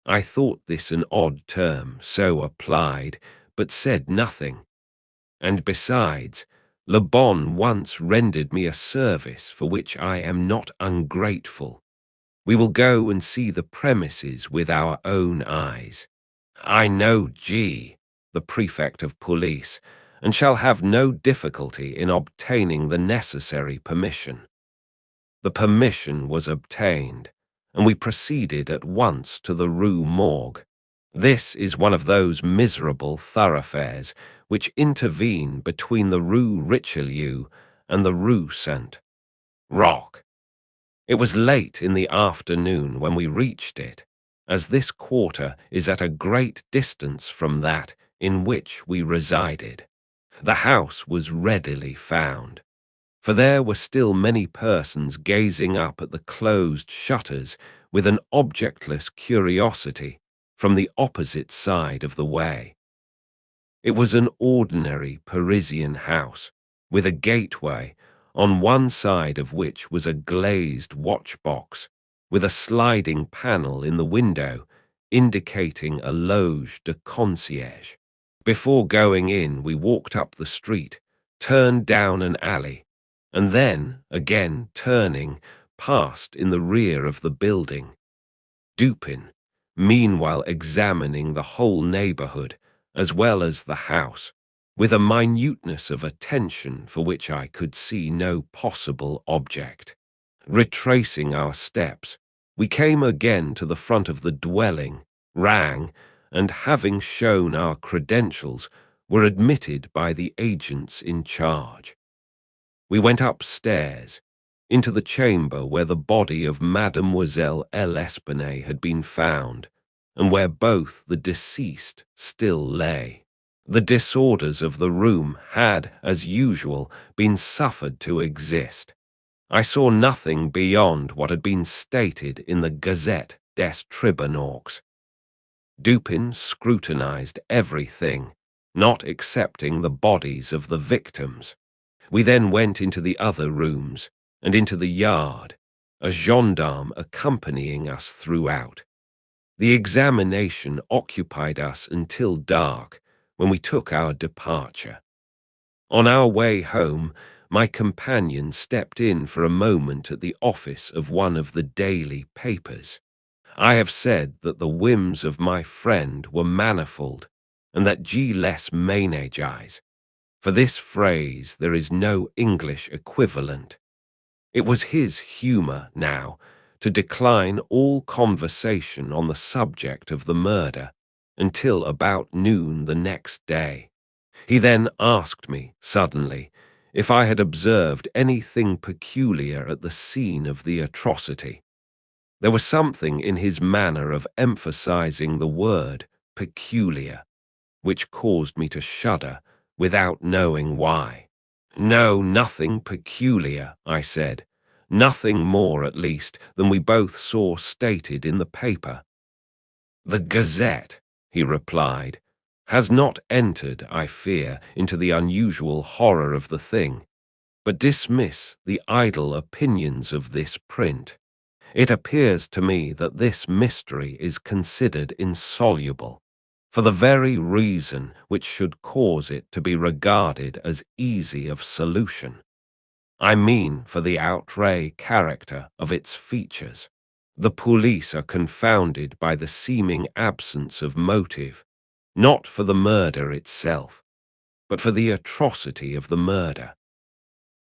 I thought this an odd term, so applied, but said nothing. And besides, Le Bon once rendered me a service for which I am not ungrateful. We will go and see the premises with our own eyes. I know G, the prefect of police, and shall have no difficulty in obtaining the necessary permission. The permission was obtained, and we proceeded at once to the Rue Morgue. This is one of those miserable thoroughfares which intervene between the Rue Richelieu and the Rue Saint Roch. It was late in the afternoon when we reached it, as this quarter is at a great distance from that in which we resided. The house was readily found, for there were still many persons gazing up at the closed shutters with an objectless curiosity from the opposite side of the way. It was an ordinary Parisian house, with a gateway, on one side of which was a glazed watchbox, with a sliding panel in the window indicating a loge de concierge. Before going in, we walked up the street, turned down an alley, and then, again turning, passed in the rear of the building. Dupin, meanwhile examining the whole neighborhood, as well as the house, with a minuteness of attention for which I could see no possible object. Retracing our steps, we came again to the front of the dwelling, rang, and having shown our credentials, were admitted by the agents in charge. We went upstairs, into the chamber where the body of Mademoiselle L'Espanaye had been found, and where both the deceased still lay. The disorders of the room had, as usual, been suffered to exist. I saw nothing beyond what had been stated in the Gazette des Tribunaux. Dupin scrutinized everything, not excepting the bodies of the victims. We then went into the other rooms, and into the yard, a gendarme accompanying us throughout. The examination occupied us until dark, when we took our departure. On our way home, my companion stepped in for a moment at the office of one of the daily papers. I have said that the whims of my friend were manifold, and that G les ménages. For this phrase there is no English equivalent. It was his humour now to decline all conversation on the subject of the murder until about noon the next day. He then asked me, suddenly, if I had observed anything peculiar at the scene of the atrocity. There was something in his manner of emphasizing the word peculiar, which caused me to shudder without knowing why. No, nothing peculiar, I said. Nothing more, at least, than we both saw stated in the paper. The Gazette, he replied, has not entered, I fear, into the unusual horror of the thing, but dismiss the idle opinions of this print. It appears to me that this mystery is considered insoluble, for the very reason which should cause it to be regarded as easy of solution. I mean for the outre character of its features. The police are confounded by the seeming absence of motive, not for the murder itself, but for the atrocity of the murder.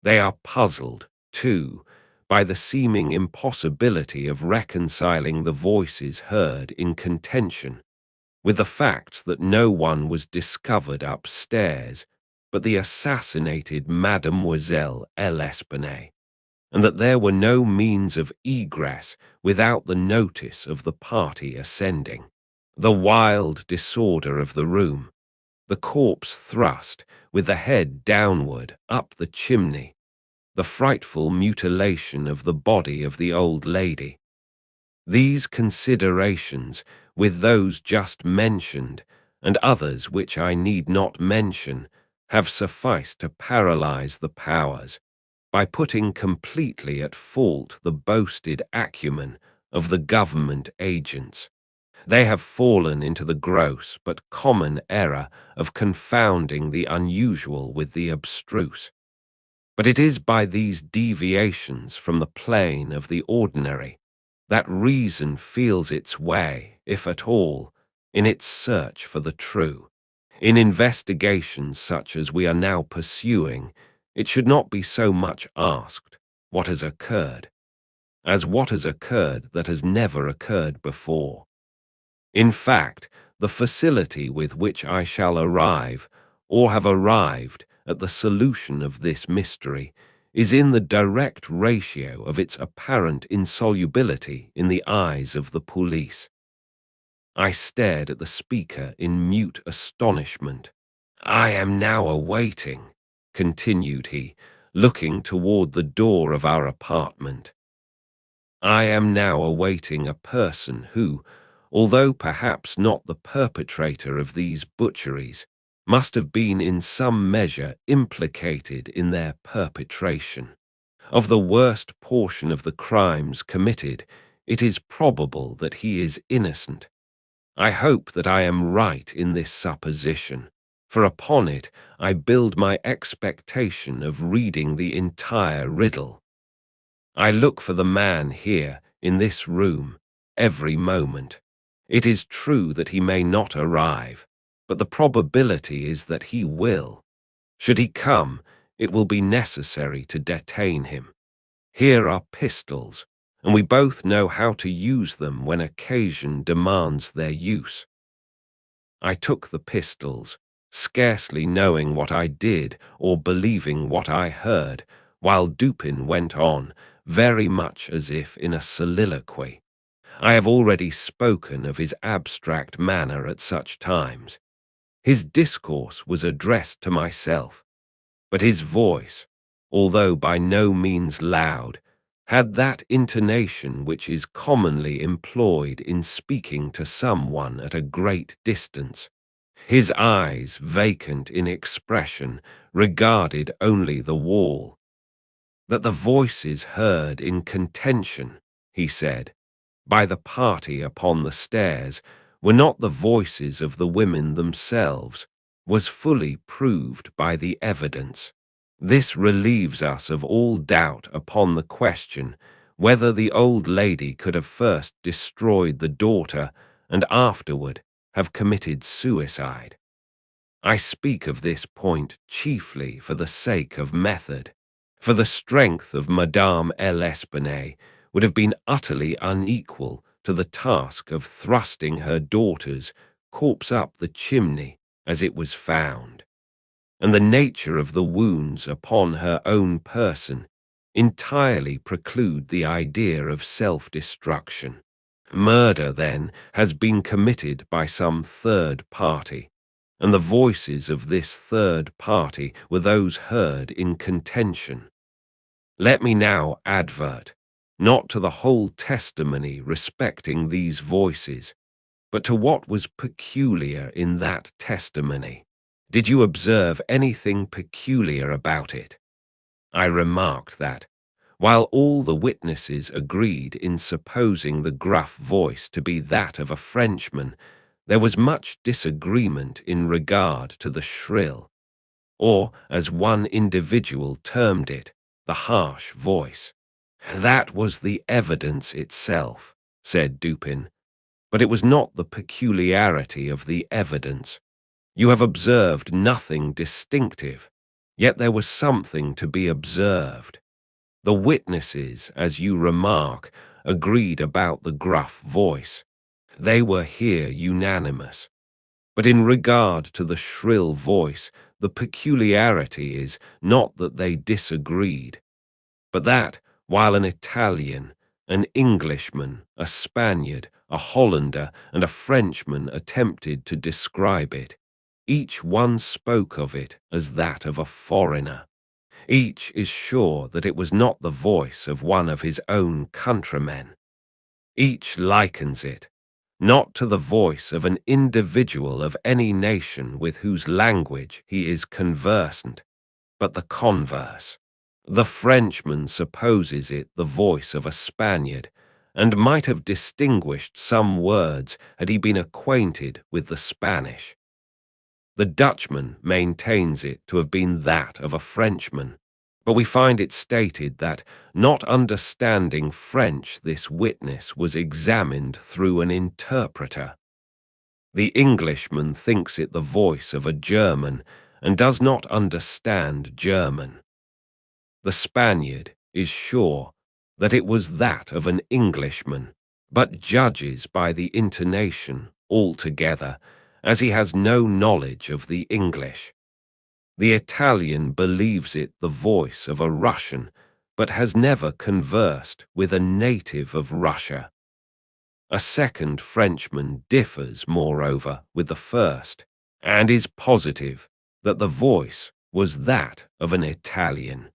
They are puzzled, too, by the seeming impossibility of reconciling the voices heard in contention with the facts that no one was discovered upstairs but the assassinated Mademoiselle L'Espanaye, and that there were no means of egress without the notice of the party ascending. The wild disorder of the room, the corpse thrust with the head downward up the chimney, the frightful mutilation of the body of the old lady. These considerations, with those just mentioned, and others which I need not mention, have sufficed to paralyze the powers, by putting completely at fault the boasted acumen of the government agents. They have fallen into the gross but common error of confounding the unusual with the abstruse. But it is by these deviations from the plane of the ordinary that reason feels its way, if at all, in its search for the true. In investigations such as we are now pursuing, it should not be so much asked what has occurred, as what has occurred that has never occurred before. In fact, the facility with which I shall arrive, or have arrived, at the solution of this mystery is in the direct ratio of its apparent insolubility in the eyes of the police. I stared at the speaker in mute astonishment. I am now awaiting, continued he, looking toward the door of our apartment. I am now awaiting a person who, although perhaps not the perpetrator of these butcheries, must have been in some measure implicated in their perpetration. Of the worst portion of the crimes committed, it is probable that he is innocent. I hope that I am right in this supposition, for upon it I build my expectation of reading the entire riddle. I look for the man here, in this room, every moment. It is true that he may not arrive, but the probability is that he will. Should he come, it will be necessary to detain him. Here are pistols, and we both know how to use them when occasion demands their use. I took the pistols, scarcely knowing what I did or believing what I heard, while Dupin went on, very much as if in a soliloquy. I have already spoken of his abstract manner at such times. His discourse was addressed to myself, but his voice, although by no means loud, had that intonation which is commonly employed in speaking to someone at a great distance. His eyes, vacant in expression, regarded only the wall. That the voices heard in contention, he said, by the party upon the stairs were not the voices of the women themselves, was fully proved by the evidence. This relieves us of all doubt upon the question whether the old lady could have first destroyed the daughter and afterward have committed suicide. I speak of this point chiefly for the sake of method, for the strength of Madame L'Espanaye would have been utterly unequal to the task of thrusting her daughter's corpse up the chimney as it was found, and the nature of the wounds upon her own person entirely preclude the idea of self-destruction. Murder, then, has been committed by some third party, and the voices of this third party were those heard in contention. Let me now advert, not to the whole testimony respecting these voices, but to what was peculiar in that testimony. Did you observe anything peculiar about it? I remarked that, while all the witnesses agreed in supposing the gruff voice to be that of a Frenchman, there was much disagreement in regard to the shrill, or, as one individual termed it, the harsh voice. That was the evidence itself, said Dupin, but it was not the peculiarity of the evidence. You have observed nothing distinctive, yet there was something to be observed. The witnesses, as you remark, agreed about the gruff voice. They were here unanimous. But in regard to the shrill voice, the peculiarity is not that they disagreed, but that, while an Italian, an Englishman, a Spaniard, a Hollander, and a Frenchman attempted to describe it, each one spoke of it as that of a foreigner. Each is sure that it was not the voice of one of his own countrymen. Each likens it, not to the voice of an individual of any nation with whose language he is conversant, but the converse. The Frenchman supposes it the voice of a Spaniard, and might have distinguished some words had he been acquainted with the Spanish. The Dutchman maintains it to have been that of a Frenchman, but we find it stated that, not understanding French, this witness was examined through an interpreter. The Englishman thinks it the voice of a German and does not understand German. The Spaniard is sure that it was that of an Englishman, but judges by the intonation altogether, as he has no knowledge of the English. The Italian believes it the voice of a Russian, but has never conversed with a native of Russia. A second Frenchman differs, moreover, with the first, and is positive that the voice was that of an Italian,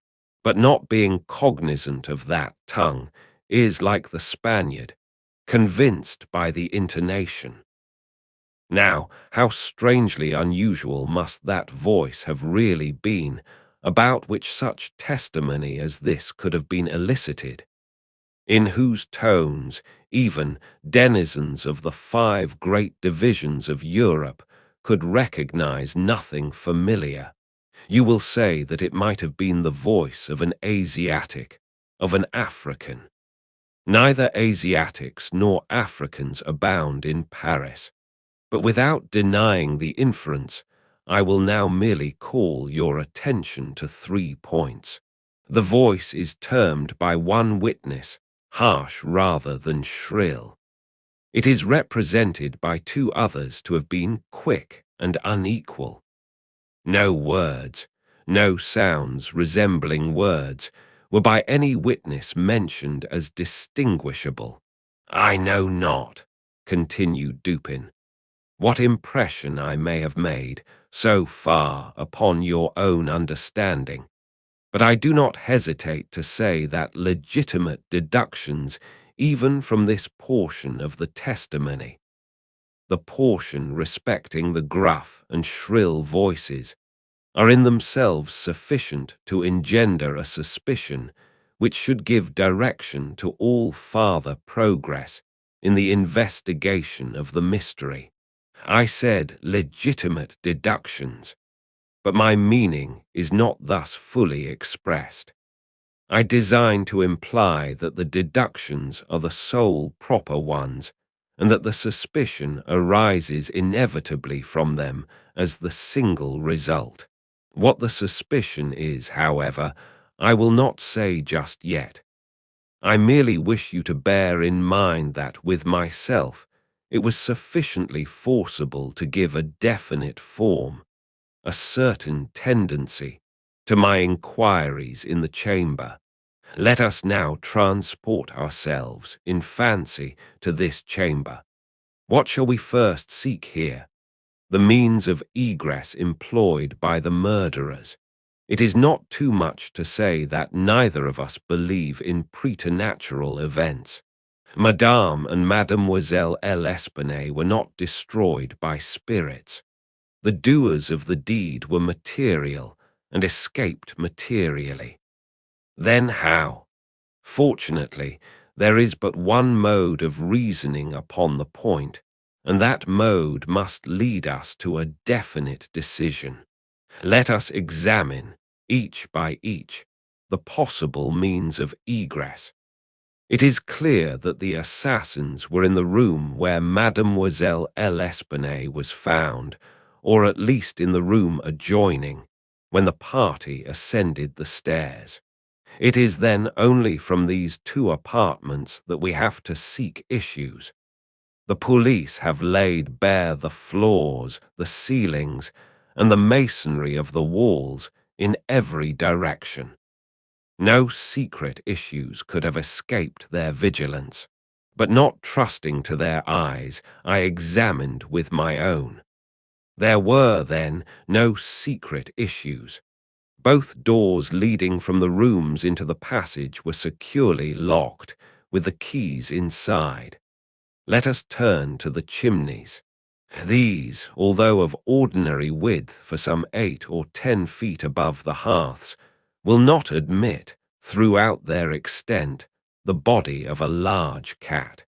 but not being cognizant of that tongue, is, like the Spaniard, convinced by the intonation. Now, how strangely unusual must that voice have really been, about which such testimony as this could have been elicited, in whose tones even denizens of the 5 great divisions of Europe could recognize nothing familiar. You will say that it might have been the voice of an Asiatic, of an African. Neither Asiatics nor Africans abound in Paris. But without denying the inference, I will now merely call your attention to 3 points. The voice is termed by one witness harsh rather than shrill. It is represented by 2 others to have been quick and unequal. No words, no sounds resembling words, were by any witness mentioned as distinguishable. I know not, continued Dupin, what impression I may have made so far upon your own understanding, but I do not hesitate to say that legitimate deductions even from this portion of the testimony, the portion respecting the gruff and shrill voices, are in themselves sufficient to engender a suspicion which should give direction to all farther progress in the investigation of the mystery. I said legitimate deductions, but my meaning is not thus fully expressed. I design to imply that the deductions are the sole proper ones, and that the suspicion arises inevitably from them as the single result. What the suspicion is, however, I will not say just yet. I merely wish you to bear in mind that, with myself, it was sufficiently forcible to give a definite form, a certain tendency, to my inquiries in the chamber. Let us now transport ourselves in fancy to this chamber. What shall we first seek here? the means of egress employed by the murderers. It is not too much to say that neither of us believe in preternatural events. Madame and Mademoiselle L'Espanaye were not destroyed by spirits. The doers of the deed were material and escaped materially. Then how? Fortunately, there is but one mode of reasoning upon the point, and that mode must lead us to a definite decision. Let us examine, each by each, the possible means of egress. It is clear that the assassins were in the room where Mademoiselle L'Espanaye was found, or at least in the room adjoining, when the party ascended the stairs. It is then only from these two apartments that we have to seek issues. The police have laid bare the floors, the ceilings, and the masonry of the walls in every direction. No secret issues could have escaped their vigilance, but not trusting to their eyes, I examined with my own. There were, then, no secret issues. Both doors leading from the rooms into the passage were securely locked, with the keys inside. Let us turn to the chimneys. These, although of ordinary width for some 8 or 10 feet above the hearths, will not admit, throughout their extent, the body of a large cat.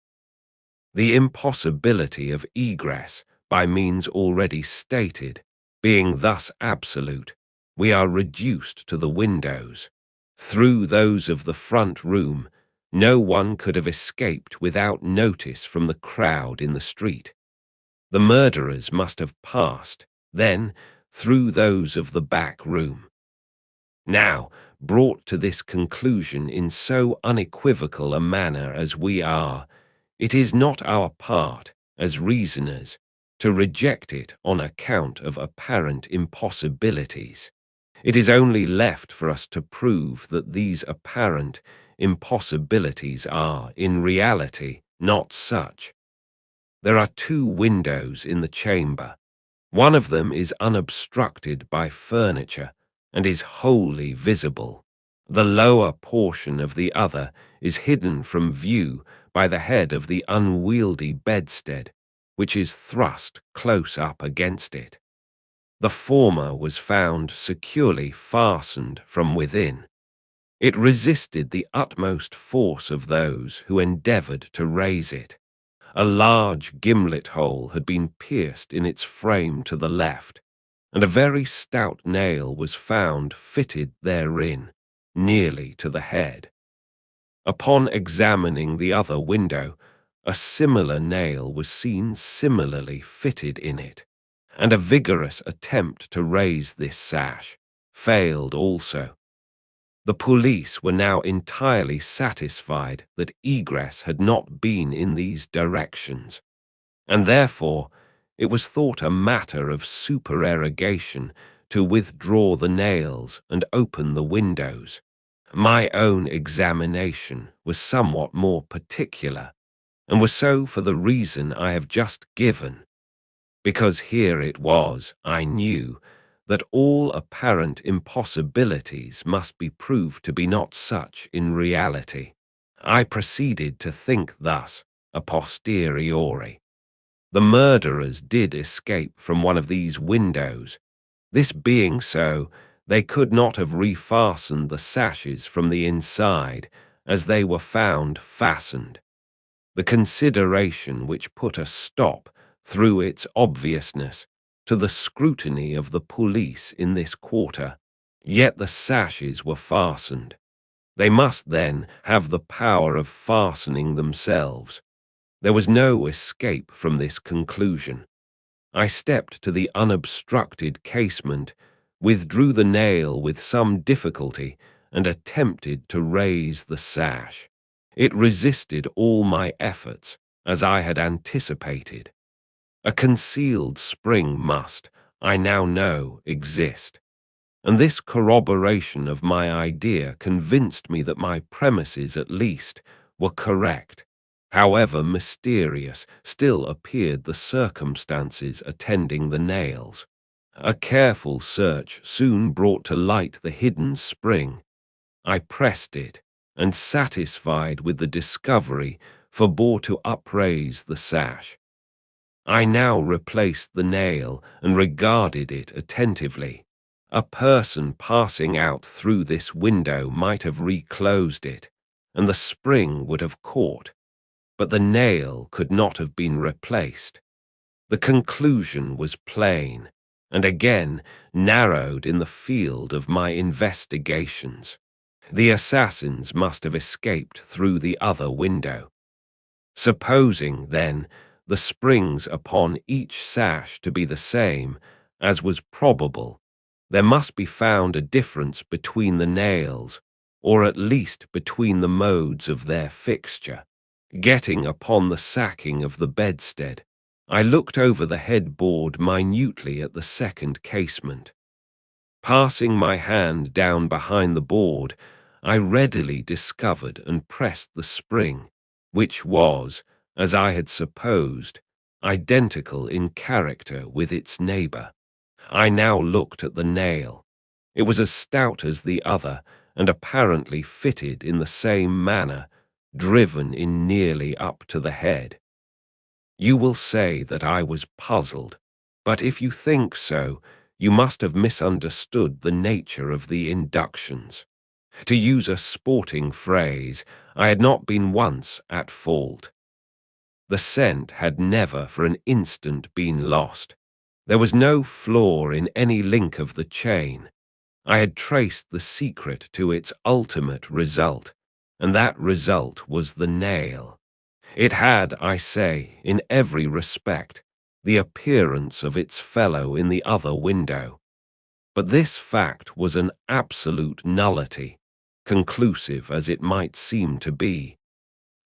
The impossibility of egress, by means already stated, being thus absolute, we are reduced to the windows. Through those of the front room, no one could have escaped without notice from the crowd in the street. The murderers must have passed, then, through those of the back room. Now, brought to this conclusion in so unequivocal a manner as we are, it is not our part, as reasoners, to reject it on account of apparent impossibilities. It is only left for us to prove that these apparent impossibilities are, in reality, not such. There are 2 windows in the chamber. One of them is unobstructed by furniture and is wholly visible. The lower portion of the other is hidden from view by the head of the unwieldy bedstead, which is thrust close up against it. The former was found securely fastened from within. It resisted the utmost force of those who endeavored to raise it. A large gimlet hole had been pierced in its frame to the left, and a very stout nail was found fitted therein, nearly to the head. Upon examining the other window, a similar nail was seen similarly fitted in it, and a vigorous attempt to raise this sash failed also. The police were now entirely satisfied that egress had not been in these directions, and therefore it was thought a matter of supererogation to withdraw the nails and open the windows. My own examination was somewhat more particular, and was so for the reason I have just given, because here it was, I knew, that all apparent impossibilities must be proved to be not such in reality. I proceeded to think thus, a posteriori. The murderers did escape from one of these windows. This being so, they could not have refastened the sashes from the inside, as they were found fastened. The consideration which put a stop, through its obviousness, to the scrutiny of the police in this quarter, yet the sashes were fastened. They must then have the power of fastening themselves. There was no escape from this conclusion. I stepped to the unobstructed casement, withdrew the nail with some difficulty, and attempted to raise the sash. It resisted all my efforts, as I had anticipated. A concealed spring must, I now know, exist, and this corroboration of my idea convinced me that my premises, at least, were correct. However mysterious still appeared the circumstances attending the nails. A careful search soon brought to light the hidden spring. I pressed it, and satisfied with the discovery, forbore to upraise the sash. I now replaced the nail and regarded it attentively. A person passing out through this window might have reclosed it, and the spring would have caught, but the nail could not have been replaced. The conclusion was plain, and again narrowed in the field of my investigations. The assassins must have escaped through the other window. Supposing, then, the springs upon each sash to be the same, as was probable, there must be found a difference between the nails, or at least between the modes of their fixture. Getting upon the sacking of the bedstead, I looked over the headboard minutely at the second casement. Passing my hand down behind the board, I readily discovered and pressed the spring, which was, as I had supposed, identical in character with its neighbor. I now looked at the nail. It was as stout as the other, and apparently fitted in the same manner, driven in nearly up to the head. You will say that I was puzzled, but if you think so, you must have misunderstood the nature of the inductions. To use a sporting phrase, I had not been once at fault. The scent had never for an instant been lost. There was no flaw in any link of the chain. I had traced the secret to its ultimate result, and that result was the nail. It had, I say, in every respect, the appearance of its fellow in the other window. But this fact was an absolute nullity, conclusive as it might seem to be,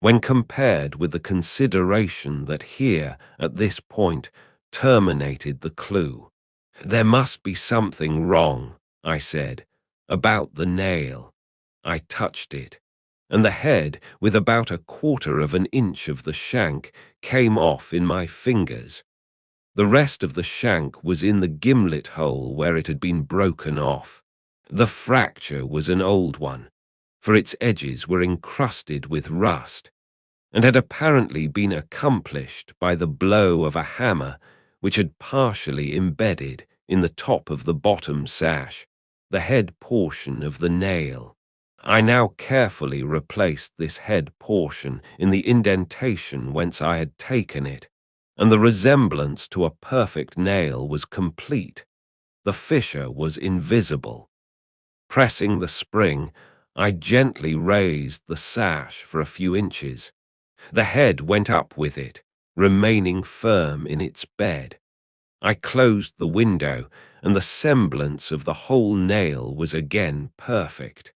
when compared with the consideration that here, at this point, terminated the clue. There must be something wrong, I said, about the nail. I touched it, and the head, with about 1/4 of an inch of the shank, came off in my fingers. The rest of the shank was in the gimlet hole where it had been broken off. The fracture was an old one, for its edges were encrusted with rust, and had apparently been accomplished by the blow of a hammer which had partially embedded in the top of the bottom sash, the head portion of the nail. I now carefully replaced this head portion in the indentation whence I had taken it, and the resemblance to a perfect nail was complete. The fissure was invisible. Pressing the spring, I gently raised the sash for a few inches. The head went up with it, remaining firm in its bed. I closed the window, and the semblance of the whole nail was again perfect.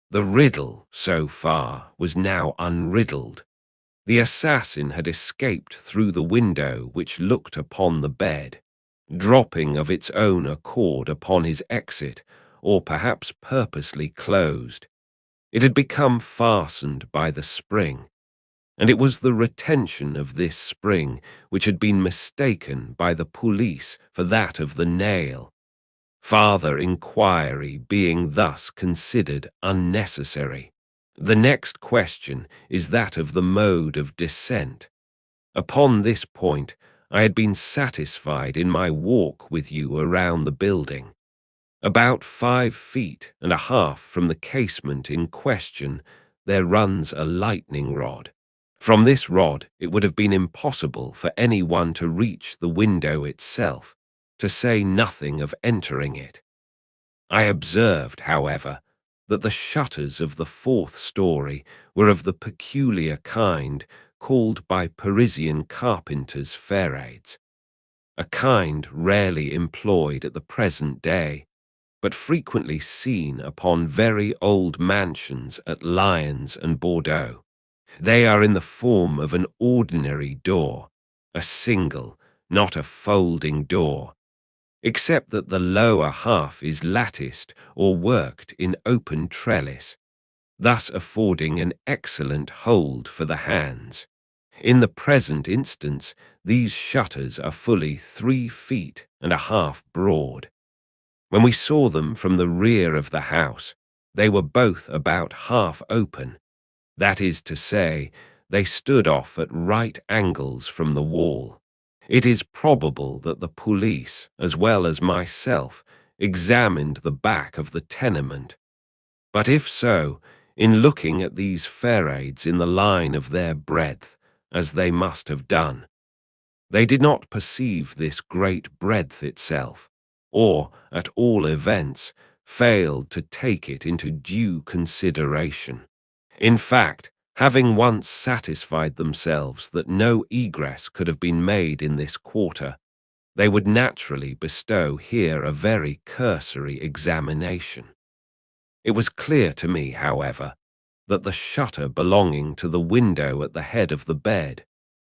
The riddle, so far, was now unriddled. The assassin had escaped through the window which looked upon the bed, dropping of its own accord upon his exit, or perhaps purposely closed. It had become fastened by the spring, and it was the retention of this spring which had been mistaken by the police for that of the nail, farther inquiry being thus considered unnecessary. The next question is that of the mode of descent. Upon this point, I had been satisfied in my walk with you around the building. About 5.5 feet from the casement in question, there runs a lightning rod. From this rod, it would have been impossible for anyone to reach the window itself, to say nothing of entering it. I observed, however, that the shutters of the 4th story were of the peculiar kind called by Parisian carpenters ferrades, a kind rarely employed at the present day, but frequently seen upon very old mansions at Lyons and Bordeaux. They are in the form of an ordinary door, a single, not a folding door, except that the lower half is latticed or worked in open trellis, thus affording an excellent hold for the hands. In the present instance, these shutters are fully 3.5 feet broad. When we saw them from the rear of the house, they were both about half open. That is to say, they stood off at right angles from the wall. It is probable that the police, as well as myself, examined the back of the tenement. But if so, in looking at these ferrades in the line of their breadth, as they must have done, they did not perceive this great breadth itself, or, at all events, failed to take it into due consideration. In fact, having once satisfied themselves that no egress could have been made in this quarter, they would naturally bestow here a very cursory examination. It was clear to me, however, that the shutter belonging to the window at the head of the bed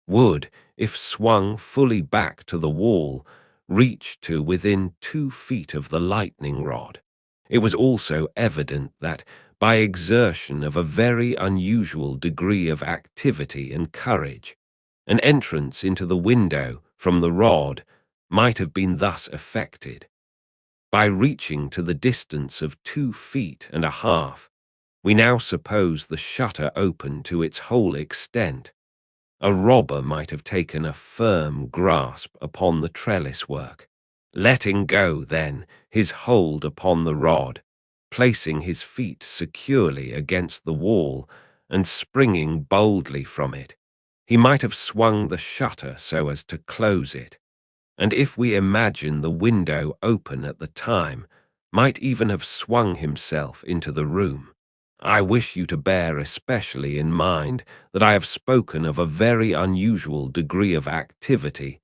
would, if swung fully back to the wall, reach to within 2 feet of the lightning rod. It was also evident that, by exertion of a very unusual degree of activity and courage, an entrance into the window from the rod might have been thus effected. By reaching to the distance of 2.5 feet, we now suppose the shutter open to its whole extent. A robber might have taken a firm grasp upon the trellis work, letting go, then, his hold upon the rod, placing his feet securely against the wall, and springing boldly from it. He might have swung the shutter so as to close it, and if we imagine the window open at the time, might even have swung himself into the room. I wish you to bear especially in mind that I have spoken of a very unusual degree of activity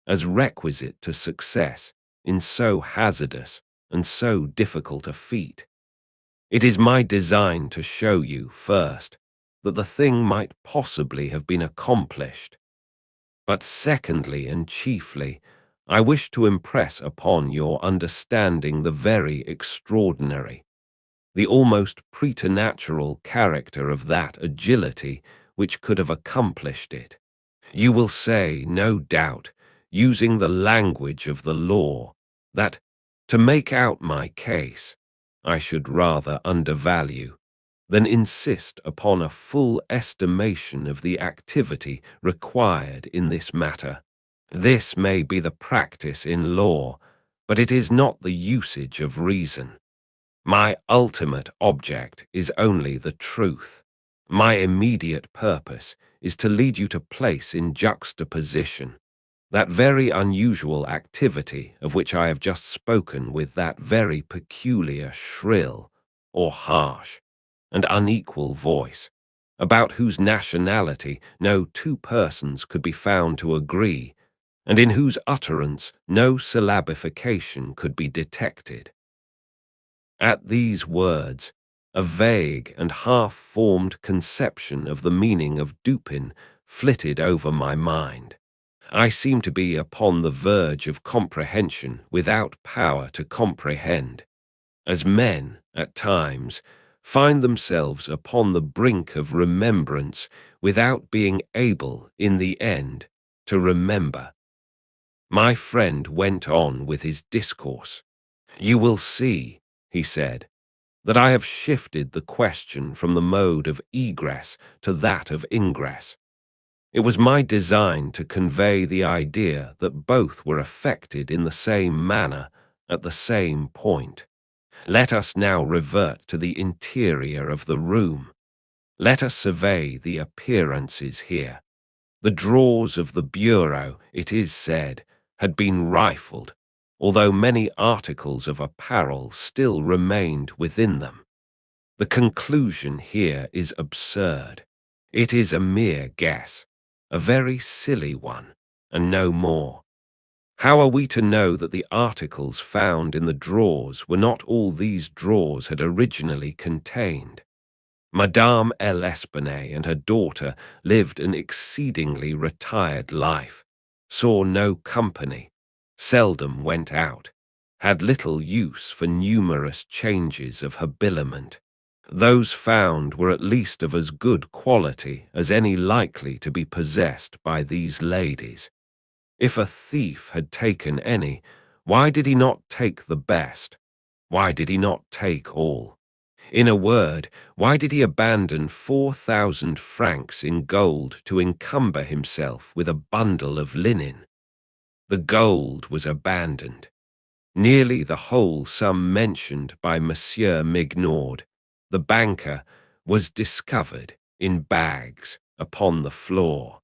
as requisite to success in so hazardous and so difficult a feat. It is my design to show you, first, that the thing might possibly have been accomplished, but secondly and chiefly, I wish to impress upon your understanding the very extraordinary, the almost preternatural character of that agility which could have accomplished it. You will say, no doubt, using the language of the law, that, to make out my case, I should rather undervalue than insist upon a full estimation of the activity required in this matter. This may be the practice in law, but it is not the usage of reason. My ultimate object is only the truth. My immediate purpose is to lead you to place in juxtaposition that very unusual activity of which I have just spoken with that very peculiar shrill, or harsh, and unequal voice, about whose nationality no two persons could be found to agree, and in whose utterance no syllabification could be detected. At these words, a vague and half-formed conception of the meaning of Dupin flitted over my mind. I seemed to be upon the verge of comprehension without power to comprehend, as men, at times, find themselves upon the brink of remembrance without being able, in the end, to remember. My friend went on with his discourse. "You will see," he said, "that I have shifted the question from the mode of egress to that of ingress. It was my design to convey the idea that both were effected in the same manner at the same point. Let us now revert to the interior of the room. Let us survey the appearances here. The drawers of the bureau, it is said, had been rifled, although many articles of apparel still remained within them. The conclusion here is absurd. It is a mere guess, a very silly one, and no more. How are we to know that the articles found in the drawers were not all these drawers had originally contained? Madame L'Espanaye and her daughter lived an exceedingly retired life, saw no company, seldom went out, had little use for numerous changes of habiliment. Those found were at least of as good quality as any likely to be possessed by these ladies. If a thief had taken any, why did he not take the best? Why did he not take all? In a word, why did he abandon 4,000 francs in gold to encumber himself with a bundle of linen? The gold was abandoned. Nearly the whole sum mentioned by Monsieur Mignaud, the banker, was discovered in bags upon the floor.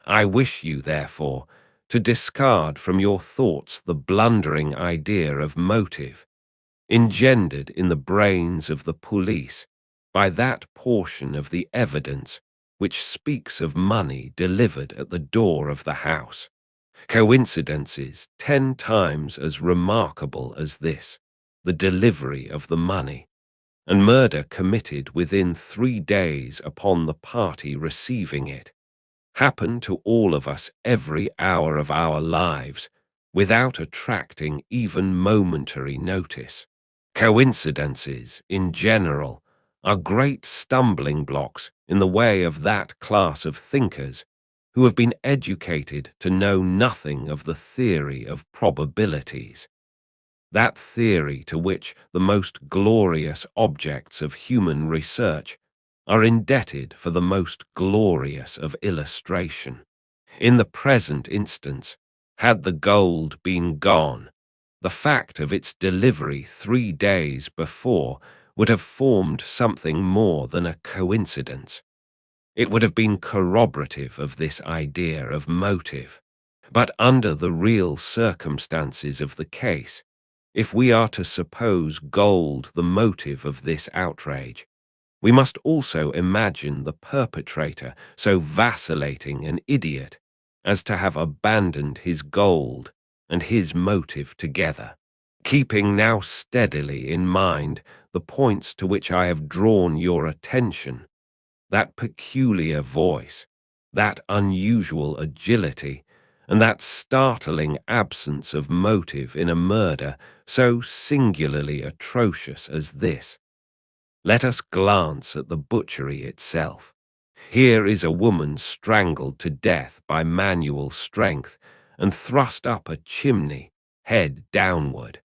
I wish you, therefore, to discard from your thoughts the blundering idea of motive, engendered in the brains of the police by that portion of the evidence which speaks of money delivered at the door of the house. Coincidences 10 times as remarkable as this, the delivery of the money, and murder committed within 3 days upon the party receiving it, happen to all of us every hour of our lives without attracting even momentary notice. Coincidences, in general, are great stumbling blocks in the way of that class of thinkers who have been educated to know nothing of the theory of probabilities, that theory to which the most glorious objects of human research are indebted for the most glorious of illustration. In the present instance, had the gold been gone, the fact of its delivery 3 days before would have formed something more than a coincidence. It would have been corroborative of this idea of motive. But under the real circumstances of the case, if we are to suppose gold the motive of this outrage, we must also imagine the perpetrator so vacillating an idiot as to have abandoned his gold and his motive together. Keeping now steadily in mind the points to which I have drawn your attention, that peculiar voice, that unusual agility, and that startling absence of motive in a murder so singularly atrocious as this, let us glance at the butchery itself. Here is a woman strangled to death by manual strength and thrust up a chimney, head downward.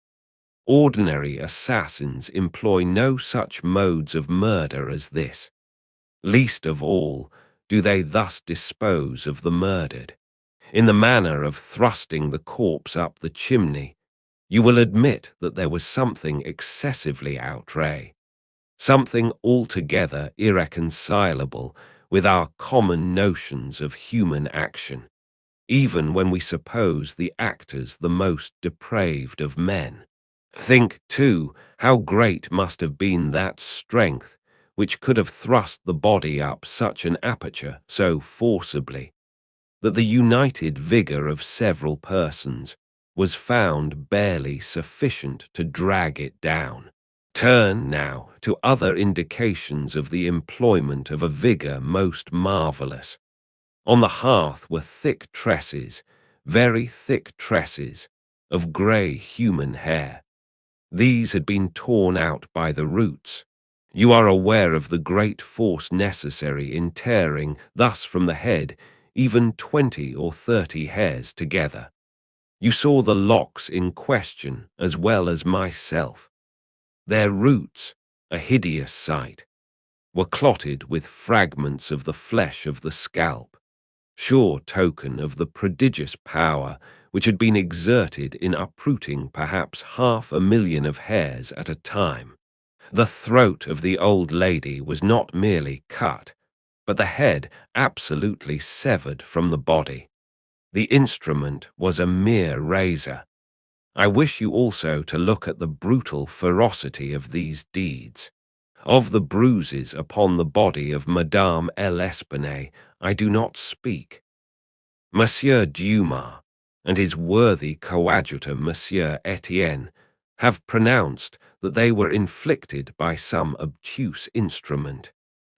Ordinary assassins employ no such modes of murder as this. Least of all do they thus dispose of the murdered. In the manner of thrusting the corpse up the chimney, you will admit that there was something excessively outre, something altogether irreconcilable with our common notions of human action, even when we suppose the actors the most depraved of men. Think, too, how great must have been that strength which could have thrust the body up such an aperture so forcibly, that the united vigour of several persons was found barely sufficient to drag it down. Turn now to other indications of the employment of a vigour most marvellous. On the hearth were thick tresses, very thick tresses, of grey human hair. These had been torn out by the roots. You are aware of the great force necessary in tearing thus from the head even 20 or 30 hairs together. You saw the locks in question as well as myself. Their roots, a hideous sight, were clotted with fragments of the flesh of the scalp, sure token of the prodigious power which had been exerted in uprooting perhaps 500,000 of hairs at a time. The throat of the old lady was not merely cut, but the head absolutely severed from the body. The instrument was a mere razor. I wish you also to look at the brutal ferocity of these deeds. Of the bruises upon the body of Madame L'Espanaye I do not speak. Monsieur Dumas and his worthy coadjutor Monsieur Etienne have pronounced that they were inflicted by some obtuse instrument,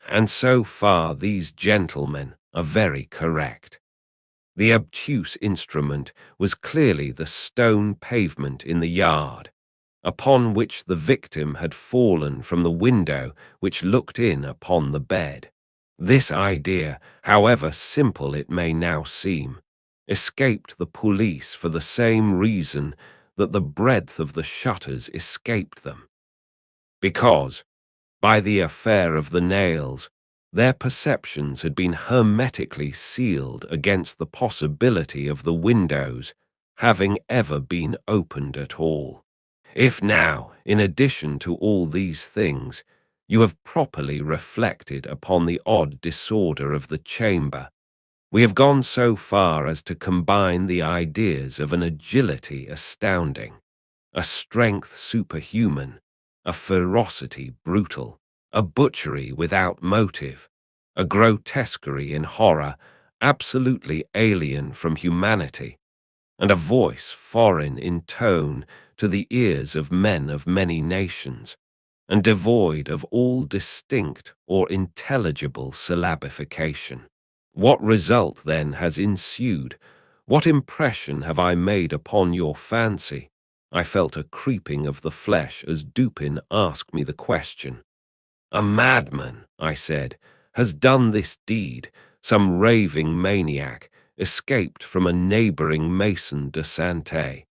and so far these gentlemen are very correct. The obtuse instrument was clearly the stone pavement in the yard. upon which the victim had fallen from the window which looked in upon the bed. This idea, however simple it may now seem, escaped the police for the same reason that the breadth of the shutters escaped them. Because, by the affair of the nails, their perceptions had been hermetically sealed against the possibility of the windows having ever been opened at all. If now, in addition to all these things, you have properly reflected upon the odd disorder of the chamber, we have gone so far as to combine the ideas of an agility astounding, a strength superhuman, a ferocity brutal, a butchery without motive, a grotesquerie in horror absolutely alien from humanity, and a voice foreign in tone to the ears of men of many nations, and devoid of all distinct or intelligible syllabification. What result, then, has ensued? What impression have I made upon your fancy? I felt a creeping of the flesh as Dupin asked me the question. A madman, I said, has done this deed, some raving maniac, escaped from a neighboring maison de santé.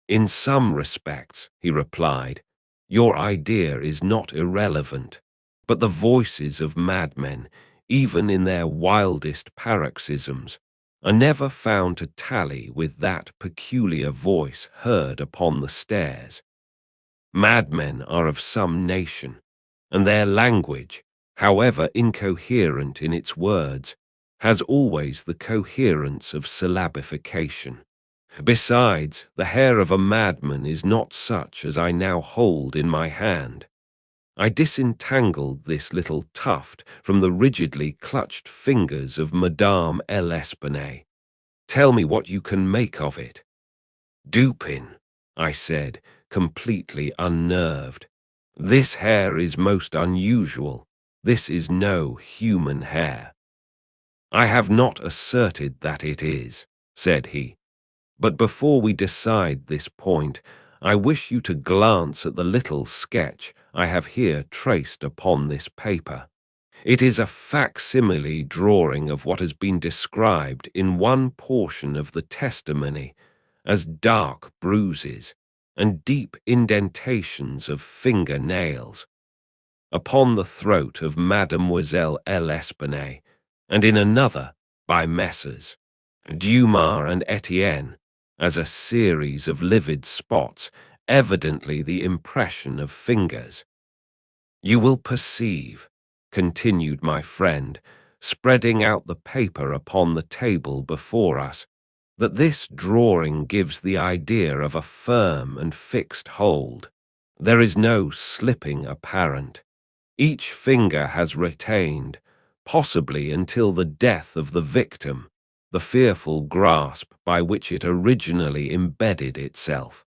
In some respects, he replied, your idea is not irrelevant, but the voices of madmen, even in their wildest paroxysms, are never found to tally with that peculiar voice heard upon the stairs. Madmen are of some nation, and their language, however incoherent in its words, has always the coherence of syllabification. Besides, the hair of a madman is not such as I now hold in my hand. I disentangled this little tuft from the rigidly clutched fingers of Madame L'Espanaye. Tell me what you can make of it. Dupin, I said, completely unnerved. This hair is most unusual. This is no human hair. I have not asserted that it is, said he. But before we decide this point, I wish you to glance at the little sketch I have here traced upon this paper. It is a facsimile drawing of what has been described in one portion of the testimony as dark bruises and deep indentations of finger-nails upon the throat of Mademoiselle L'Espanaye, and in another by Messrs. Dumas and Etienne, as a series of livid spots, evidently the impression of fingers. You will perceive, continued my friend, spreading out the paper upon the table before us, that this drawing gives the idea of a firm and fixed hold. There is no slipping apparent. Each finger has retained, possibly until the death of the victim, the fearful grasp by which it originally embedded itself.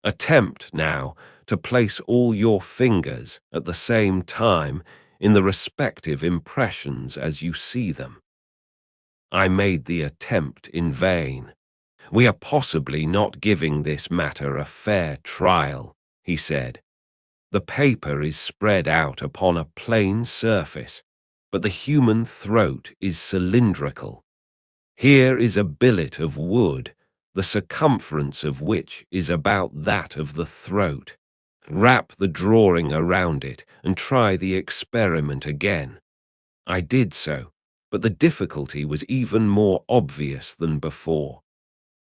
Attempt now to place all your fingers at the same time in the respective impressions as you see them. I made the attempt in vain. We are possibly not giving this matter a fair trial, he said. The paper is spread out upon a plain surface, but the human throat is cylindrical. Here is a billet of wood, the circumference of which is about that of the throat. Wrap the drawing around it and try the experiment again. I did so, but the difficulty was even more obvious than before.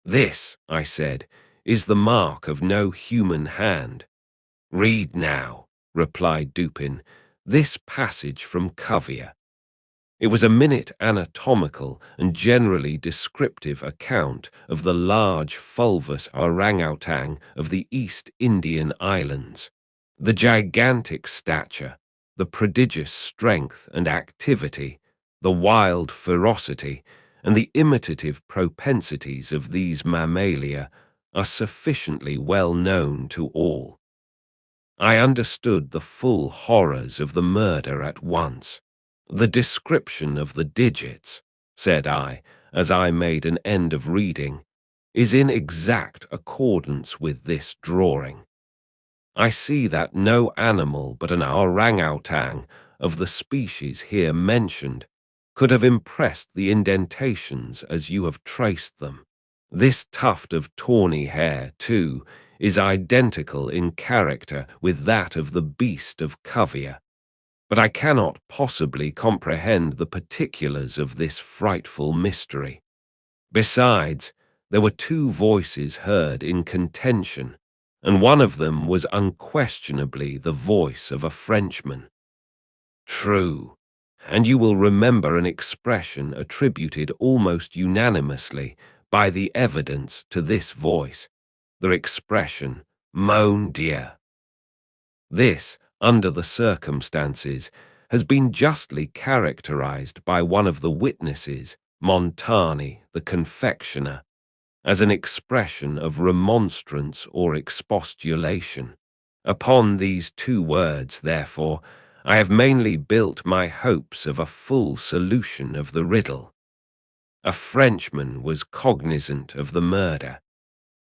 This, I said, is the mark of no human hand. Read now, replied Dupin, this passage from Cuvier. It was a minute anatomical and generally descriptive account of the large fulvous orangutan of the East Indian Islands. The gigantic stature, the prodigious strength and activity, the wild ferocity, and the imitative propensities of these mammalia are sufficiently well known to all. I understood the full horrors of the murder at once. The description of the digits, said I, as I made an end of reading, is in exact accordance with this drawing. I see that no animal but an orangutan of the species here mentioned could have impressed the indentations as you have traced them. This tuft of tawny hair, too, is identical in character with that of the beast of Cuvier, but I cannot possibly comprehend the particulars of this frightful mystery. Besides, there were two voices heard in contention, and one of them was unquestionably the voice of a Frenchman. True, and you will remember an expression attributed almost unanimously by the evidence to this voice, the expression, mon Dieu. This, under the circumstances, has been justly characterized by one of the witnesses, Montani, the confectioner, as an expression of remonstrance or expostulation. Upon these two words, therefore, I have mainly built my hopes of a full solution of the riddle. A Frenchman was cognizant of the murder.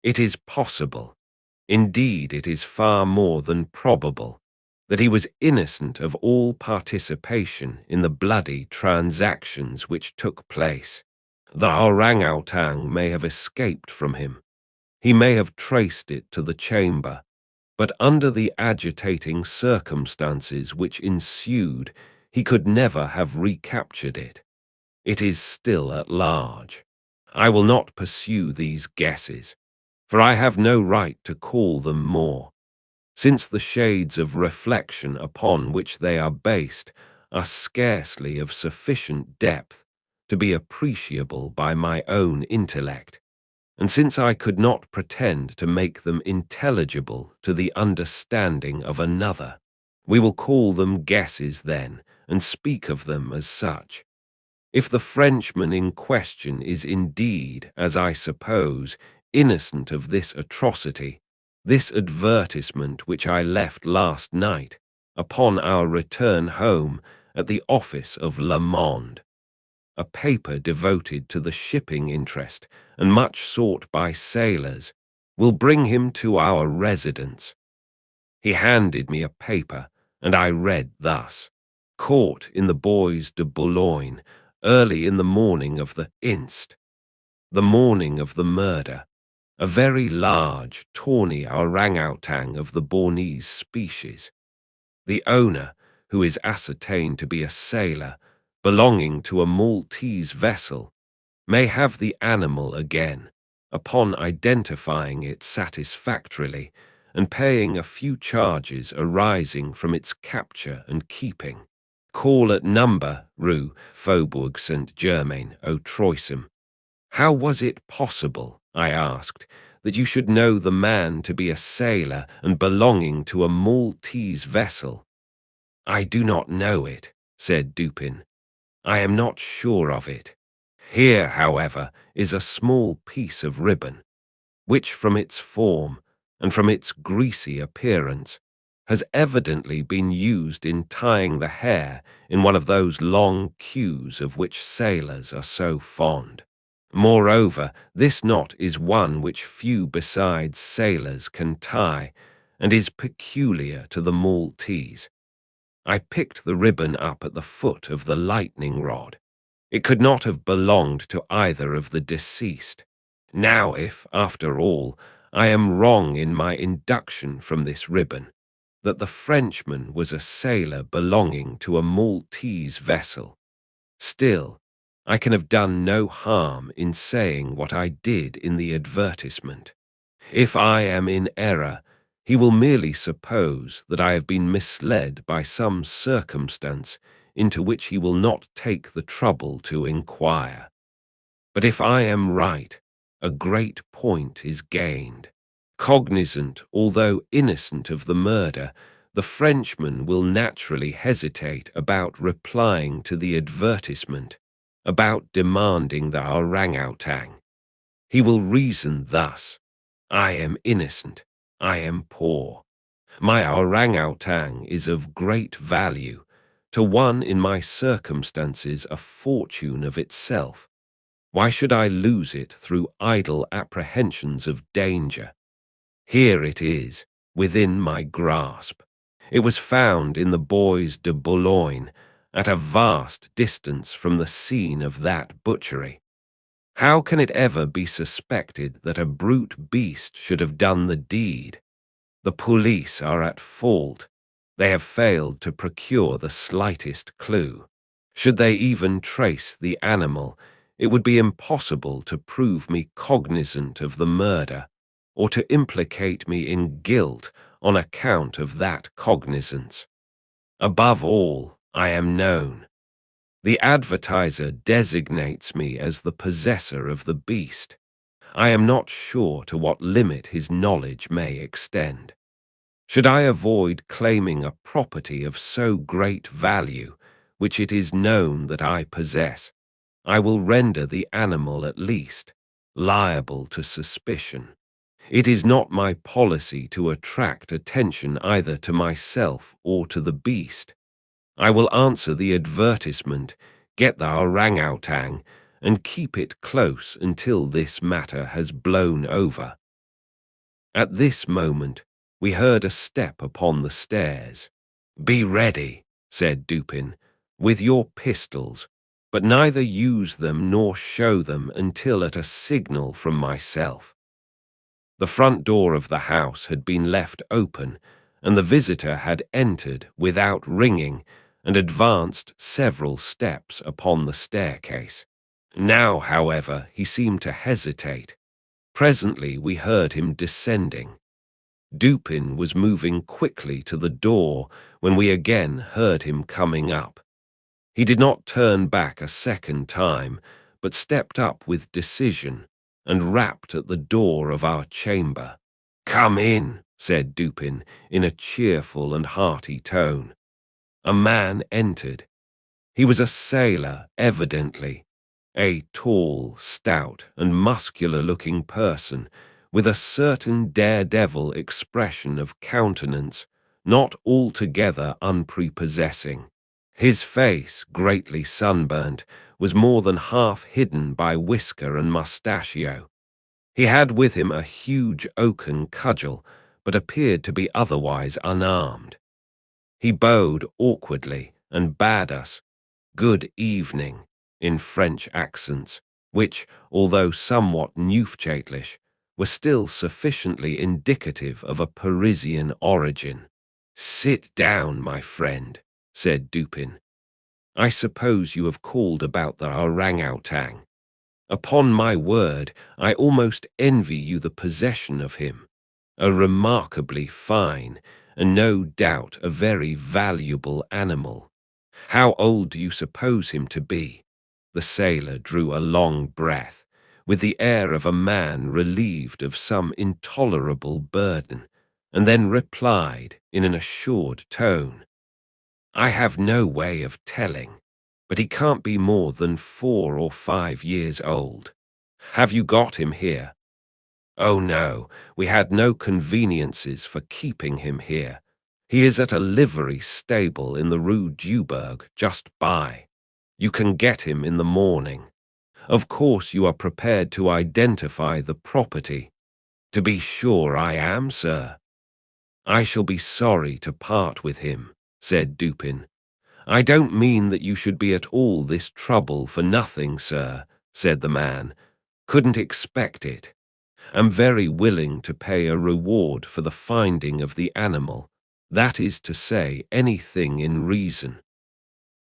It is possible, indeed it is far more than probable, that he was innocent of all participation in the bloody transactions which took place. The orangutan may have escaped from him. He may have traced it to the chamber, but under the agitating circumstances which ensued, he could never have recaptured it. It is still at large. I will not pursue these guesses, for I have no right to call them more, since the shades of reflection upon which they are based are scarcely of sufficient depth to be appreciable by my own intellect, and since I could not pretend to make them intelligible to the understanding of another, we will call them guesses then, and speak of them as such. If the Frenchman in question is indeed, as I suppose, innocent of this atrocity, this advertisement which I left last night, upon our return home, at the office of Le Monde, a paper devoted to the shipping interest and much sought by sailors, will bring him to our residence. He handed me a paper, and I read thus: caught in the Bois de Boulogne, early in the morning of the the morning of the murder, a very large, tawny orangutan of the Bornese species. The owner, who is ascertained to be a sailor, belonging to a Maltese vessel, may have the animal again, upon identifying it satisfactorily and paying a few charges arising from its capture and keeping. Call at number Rue Faubourg Saint-Germain, au Troisem. How was it possible, I asked, that you should know the man to be a sailor and belonging to a Maltese vessel? I do not know it, said Dupin. I am not sure of it. Here, however, is a small piece of ribbon, which from its form and from its greasy appearance has evidently been used in tying the hair in one of those long queues of which sailors are so fond. Moreover, this knot is one which few besides sailors can tie, and is peculiar to the Maltese. I picked the ribbon up at the foot of the lightning rod. It could not have belonged to either of the deceased. Now if, after all, I am wrong in my induction from this ribbon, that the Frenchman was a sailor belonging to a Maltese vessel, still, I can have done no harm in saying what I did in the advertisement. If I am in error, he will merely suppose that I have been misled by some circumstance into which he will not take the trouble to inquire. But if I am right, a great point is gained. Cognizant, although innocent of the murder, the Frenchman will naturally hesitate about replying to the advertisement, about demanding the orangutan. He will reason thus: I am innocent, I am poor. My orangutan is of great value, to one in my circumstances a fortune of itself. Why should I lose it through idle apprehensions of danger? Here it is, within my grasp. It was found in the Bois de Boulogne, at a vast distance from the scene of that butchery. How can it ever be suspected that a brute beast should have done the deed? The police are at fault. They have failed to procure the slightest clue. Should they even trace the animal, it would be impossible to prove me cognizant of the murder, or to implicate me in guilt on account of that cognizance. Above all, I am known. The advertiser designates me as the possessor of the beast. I am not sure to what limit his knowledge may extend. Should I avoid claiming a property of so great value, which it is known that I possess, I will render the animal at least liable to suspicion. It is not my policy to attract attention either to myself or to the beast. I will answer the advertisement, get the orangutan, and keep it close until this matter has blown over. At this moment, we heard a step upon the stairs. "Be ready," said Dupin, "with your pistols, but neither use them nor show them until at a signal from myself." The front door of the house had been left open, and the visitor had entered without ringing and advanced several steps upon the staircase. Now, however, he seemed to hesitate. Presently we heard him descending. Dupin was moving quickly to the door when we again heard him coming up. He did not turn back a second time, but stepped up with decision and rapped at the door of our chamber. "Come in," said Dupin in a cheerful and hearty tone. A man entered. He was a sailor, evidently, a tall, stout, and muscular-looking person, with a certain daredevil expression of countenance, not altogether unprepossessing. His face, greatly sunburnt, was more than half hidden by whisker and mustachio. He had with him a huge oaken cudgel, but appeared to be otherwise unarmed. He bowed awkwardly and bade us "good evening" in French accents, which, although somewhat Neufchatelish, were still sufficiently indicative of a Parisian origin. "Sit down, my friend," said Dupin. "I suppose you have called about the orangutan. Upon my word, I almost envy you the possession of him. A remarkably fine, and no doubt a very valuable animal. How old do you suppose him to be?" The sailor drew a long breath, with the air of a man relieved of some intolerable burden, and then replied in an assured tone, "I have no way of telling, but he can't be more than 4 or 5 years old. Have you got him here?" "Oh no, we had no conveniences for keeping him here. He is at a livery stable in the Rue Dubourg, just by. You can get him in the morning. Of course you are prepared to identify the property." "To be sure I am, sir." "I shall be sorry to part with him," said Dupin. "I don't mean that you should be at all this trouble for nothing, sir," said the man. "Couldn't expect it. Am very willing to pay a reward for the finding of the animal, that is to say, anything in reason."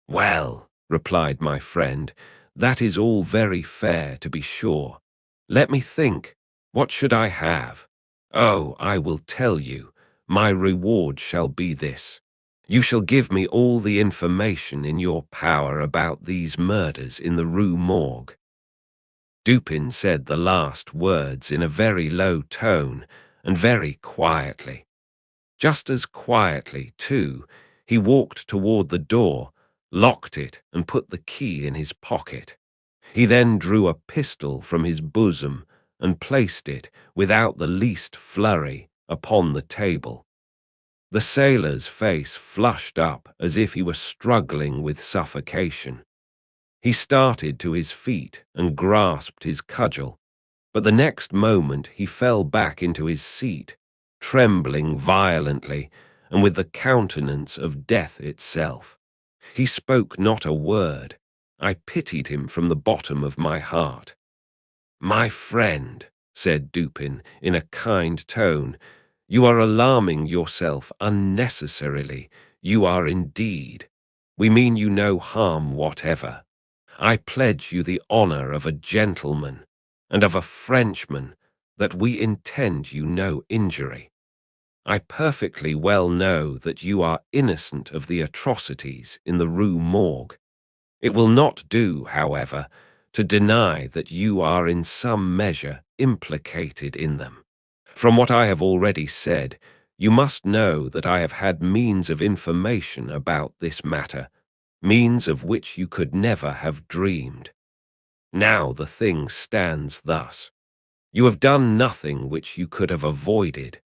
"Well," replied my friend, "that is all very fair, to be sure. Let me think. What should I have? Oh, I will tell you. My reward shall be this. You shall give me all the information in your power about these murders in the Rue Morgue." Dupin said the last words in a very low tone and very quietly. Just as quietly, too, he walked toward the door, locked it, and put the key in his pocket. He then drew a pistol from his bosom and placed it, without the least flurry, upon the table. The sailor's face flushed up as if he were struggling with suffocation. He started to his feet and grasped his cudgel, but the next moment he fell back into his seat, trembling violently, and with the countenance of death itself. He spoke not a word. I pitied him from the bottom of my heart. "My friend," said Dupin in a kind tone, "you are alarming yourself unnecessarily. You are indeed. We mean you no harm whatever. I pledge you the honor of a gentleman and of a Frenchman that we intend you no injury. I perfectly well know that you are innocent of the atrocities in the Rue Morgue. It will not do, however, to deny that you are in some measure implicated in them. From what I have already said, you must know that I have had means of information about this matter, means of which you could never have dreamed. Now the thing stands thus. You have done nothing which you could have avoided.